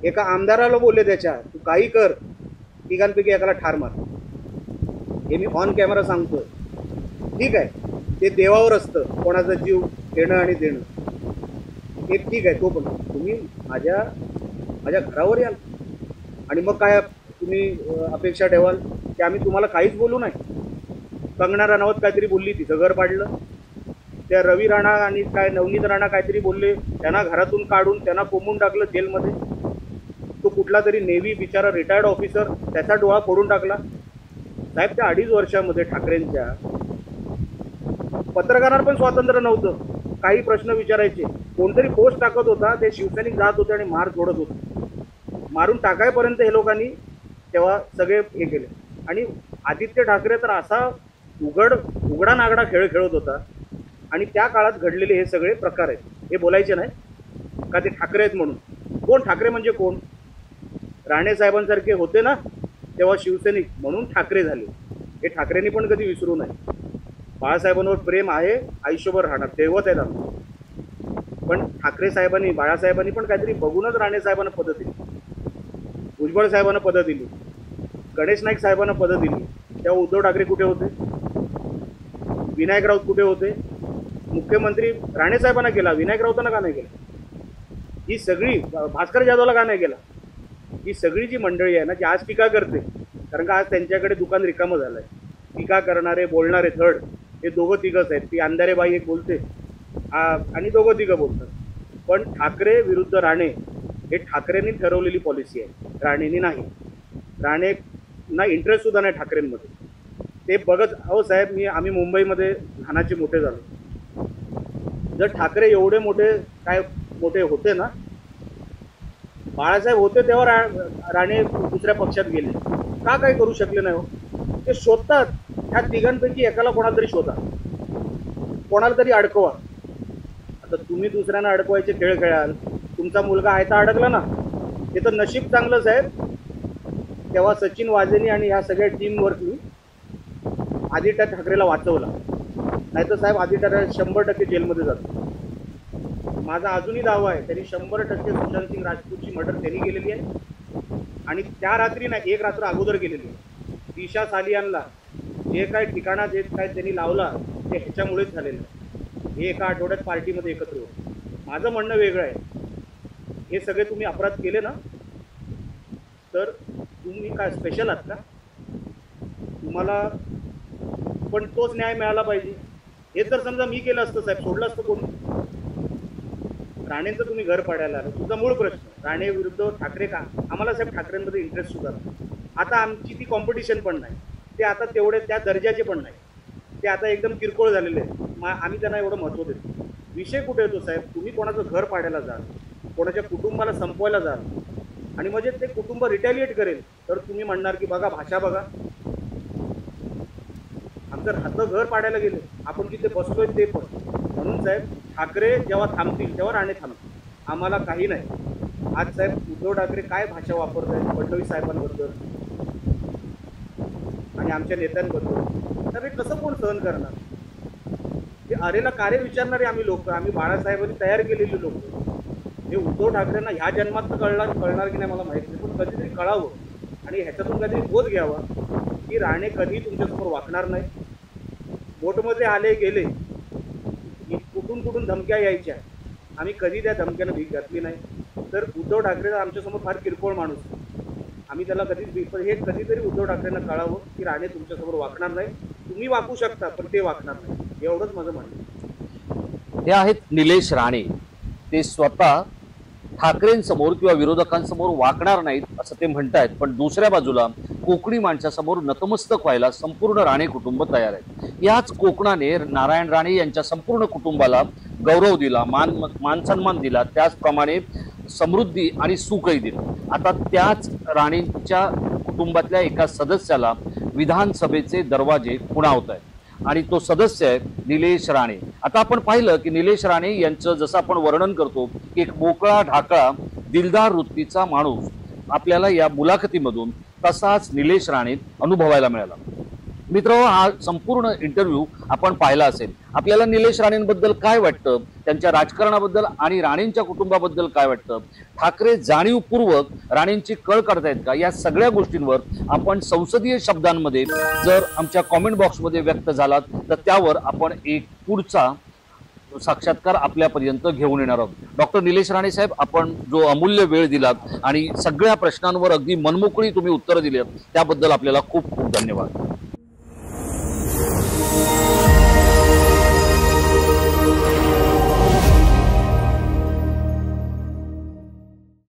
एका आमदाराला बोलले त्याच्या, तू काही कर, तिघांपैकी एकाला ठार मार. हे मी ऑन कॅमेरा सांगतोय. ठीक आहे, ते देवावर असतं कोणाचा जीव घेणं आणि देणं, हे ठीक आहे. तो पण तुम्ही माझ्या घरावर याल आणि मग काय तुम्ही अपेक्षा ठेवाल की आम्ही तुम्हाला काहीच बोलू नाही? कंगना राणावत काहीतरी बोलली, तिचं घर पाडलं. त्या रवी राणा आणि काय नवनीत राणा काहीतरी बोलले, त्यांना घरातून काढून त्यांना कोंबून टाकलं जेलमध्ये. तो कुठला तरी नेव्ही बिचारा रिटायर्ड ऑफिसर, त्याचा डोळा फोडून टाकला. साहेब, त्या 2.5 वर्षामध्ये ठाकरेंच्या पत्रकारांना पण स्वातंत्र्य नव्हतं. काही प्रश्न विचारायचे, कोणतरी पोस्ट टाकत होता, ते शिवसैनिक जात होते आणि मार जोडत होते. मारून टाकायपर्यंत हे लोकांनी तेव्हा सगळे हे केले. आणि आदित्य ठाकरे तर असा उघडा नागडा खेळ खेळत होता. आणि त्या काळात घडलेले हे सगळे प्रकार आहेत, हे बोलायचे नाही का ते ठाकरे आहेत म्हणून. कोण ठाकरे म्हणजे कोण? राणे साहेबांसारखे होते ना तेव्हा शिवसैनिक, म्हणून ठाकरे झाले. हे ठाकरेंनी पण कधी विसरू नये. बाळासाहेबांवर प्रेम आहे, आयुष्यभर राहणार, दैवत आहेत आमचं. पण ठाकरे साहेबांनी, बाळासाहेबांनी पण काहीतरी बघूनच राणे साहेबांना पदं दिली, भुजबळ साहेबांना पदं दिली, गणेश नाईक साहेबांना पदं दिली. तेव्हा उद्धव ठाकरे कुठे होते? विनायक राऊत कुठे होते? मुख्यमंत्री राणे साहेबांना केला, विनायक राऊतांना का नाही केला? ही सगळी, भास्कर जाधवला का नाही केला? ही सगळी जी मंडळी आहे ना, जी आज टीका करते, कारण का आज त्यांच्याकडे दुकान रिकामं झालं आहे. टीका करणारे, बोलणारे थर्ड हे दोघं तिघंच आहेत. ती अंधारेबाई एक बोलते आणि दोघं तिघं बोलतात. पण ठाकरे विरुद्ध राणे हे ठाकरेंनी ठरवलेली पॉलिसी आहे, राणेंनी नाही. राणेंना इंटरेस्ट सुद्धा नाही ठाकरेंमध्ये. ते बघत, अहो साहेब, आम्ही मुंबईमध्ये लहानाचे मोठे झालो. जर ठाकरे एवढे मोठे होते ना, बाळासाहेब होते तेव्हा राणे दुसऱ्या पक्षात गेले, का काही करू शकले नाही हो? ते शोधतात. ह्या तिघांपैकी एकाला कोणाला तरी शोधा, कोणाला तरी अडकवा. आता तुम्ही दुसऱ्यांना अडकवायचे खेळ खेळाल. तुमचा मुलगा आहे तर अडकला ना, ते तर नशीब चांगलं साहेब. तेव्हा सचिन वाझेनी आणि ह्या सगळ्या टीमवर्कनी आदित्य ठाकरेला वाचवला. नाही तर साहेब आदित्य ठाकरे 100% जेलमध्ये जातो. माझा अजूनही दावा आहे, त्यांनी 100% सुशांत सिंग राजपूतची मर्डर त्यांनी केलेली आहे. आणि त्या रात्री नाही, एक रात्र अगोदर केलेली आहे. दिशा सालियानला जे काय ठिकाणा जे काय त्यांनी लावला ते ह्याच्यामुळेच झालेलं आहे. हे एका आठवड्यात पार्टीमध्ये एकत्र होतं. माझं म्हणणं वेगळं आहे. हे सगळे तुम्ही अपराध केले ना, तर तुम्ही काय स्पेशल आहात का? तुम्हाला पण तोच न्याय मिळाला पाहिजे. हे जर समजा मी केलं असतं साहेब, सोडलं असतं कोण? राणेंचं तुम्ही घर पाडायला आलं, तुझा मूळ प्रश्न राणे विरुद्ध ठाकरे का? आम्हाला साहेब ठाकरेंमध्ये इंटरेस्ट सुद्धा नाही. आता आमची ती कॉम्पिटिशन पण नाही, ते आता तेवढे त्या दर्जाचे पण नाही. ते आता एकदम किरकोळ झालेले आहेत. आम्ही त्यांना एवढं महत्त्व देतो. विषय कुठे येतो साहेब? तुम्ही कोणाचं घर पाडायला जाल, कोणाच्या कुटुंबाला संपवायला जाल आणि म्हणजे ते कुटुंब रिटॅलिएट करेल, तर तुम्ही म्हणणार की बघा भाषा बघा. आमचं राहतं घर पाडायला गेले, आपण जिथे बसतोय ते पण. म्हणून साहेब ठाकरे जेव्हा थांबतील तेव्हा राणे थांबतील, आम्हाला काही नाही. आज साहेब उद्धव ठाकरे काय भाषा वापरत आहेत फडणवीस साहेबांबद्दल आणि आमच्या नेत्यांबद्दल, तर हे कसं कोण सहन करणार? ते अरेला कार्य विचारणारे आम्ही लोक, आम्ही बाळासाहेबांनी तयार केलेले लोक. हे उद्धव ठाकरेंना ह्या जन्मात तर कळणार की नाही मला माहीत नाही, पण कधीतरी कळावं आणि ह्याच्यातून काहीतरी बोध घ्यावा की राणे कधी तुमच्यासमोर वाकणार नाही. बोटमध्ये आले गेले, कुठून धमक्या यायच्या, आम्ही कधी त्या धमक्यानं भीक घातली नाही. तर उद्धव ठाकरे आमच्यासमोर फार किरकोळ माणूस, आम्ही त्याला कधीच हे कधीतरी उद्धव ठाकरेंना कळावं की राणे तुमच्यासमोर वाकणार नाही. तुम्ही वाकू शकता पण ते वाकणार नाही, एवढंच माझं म्हणणं. हे आहेत निलेश राणे. ते स्वतः ठाकरेंसमोर किंवा विरोधकांसमोर वाकणार नाहीत असं ते म्हणतायत, पण दुसऱ्या बाजूला कोकणी माणसासमोर नतमस्तक व्हायला संपूर्ण राणे कुटुंब तयार आहे. याच कोकणाने नारायण राणे यांच्या संपूर्ण कुटुंबाला गौरव दिला, मान सन्मान दिला, त्याचप्रमाणे समृद्धी आणि सुखही दिलं. आता त्याच राणेंच्या कुटुंबातल्या एका सदस्याला विधानसभेचे दरवाजे खुणावत आहेत आणि तो सदस्य आहे निलेश राणे. आता आपण पाहिलं की निलेश राणे यांचं जसं आपण वर्णन करतो की एक मोकळा ढाकळा दिलदार वृत्तीचा माणूस आपल्याला या मुलाखतीमधून तसाच निलेश राणे अनुभवायला मिळाला. मित्रांनो, हा संपूर्ण इंटरव्ह्यू आपण पाहिला असेल. आपल्याला निलेश राणेंबद्दल काय वाटतं, त्यांच्या राजकारणाबद्दल आणि राणेंच्या कुटुंबाबद्दल काय वाटतं, ठाकरे जाणीवपूर्वक राणेंची कळ काढतायत का, या सगळ्या गोष्टींवर आपण संसदीय शब्दांमध्ये जर आमच्या कॉमेंट बॉक्समध्ये व्यक्त झालात तर त्यावर आपण एक पुढचा साक्षात्कार आपल्यापर्यंत घेऊन येणार आहोत. डॉक्टर निलेश राणे साहेब, आपण जो अमूल्य वेळ दिलात आणि सगळ्या प्रश्नांवर अगदी मनमोकळी तुम्ही उत्तरं दिली त्याबद्दल आपल्याला खूप खूप धन्यवाद.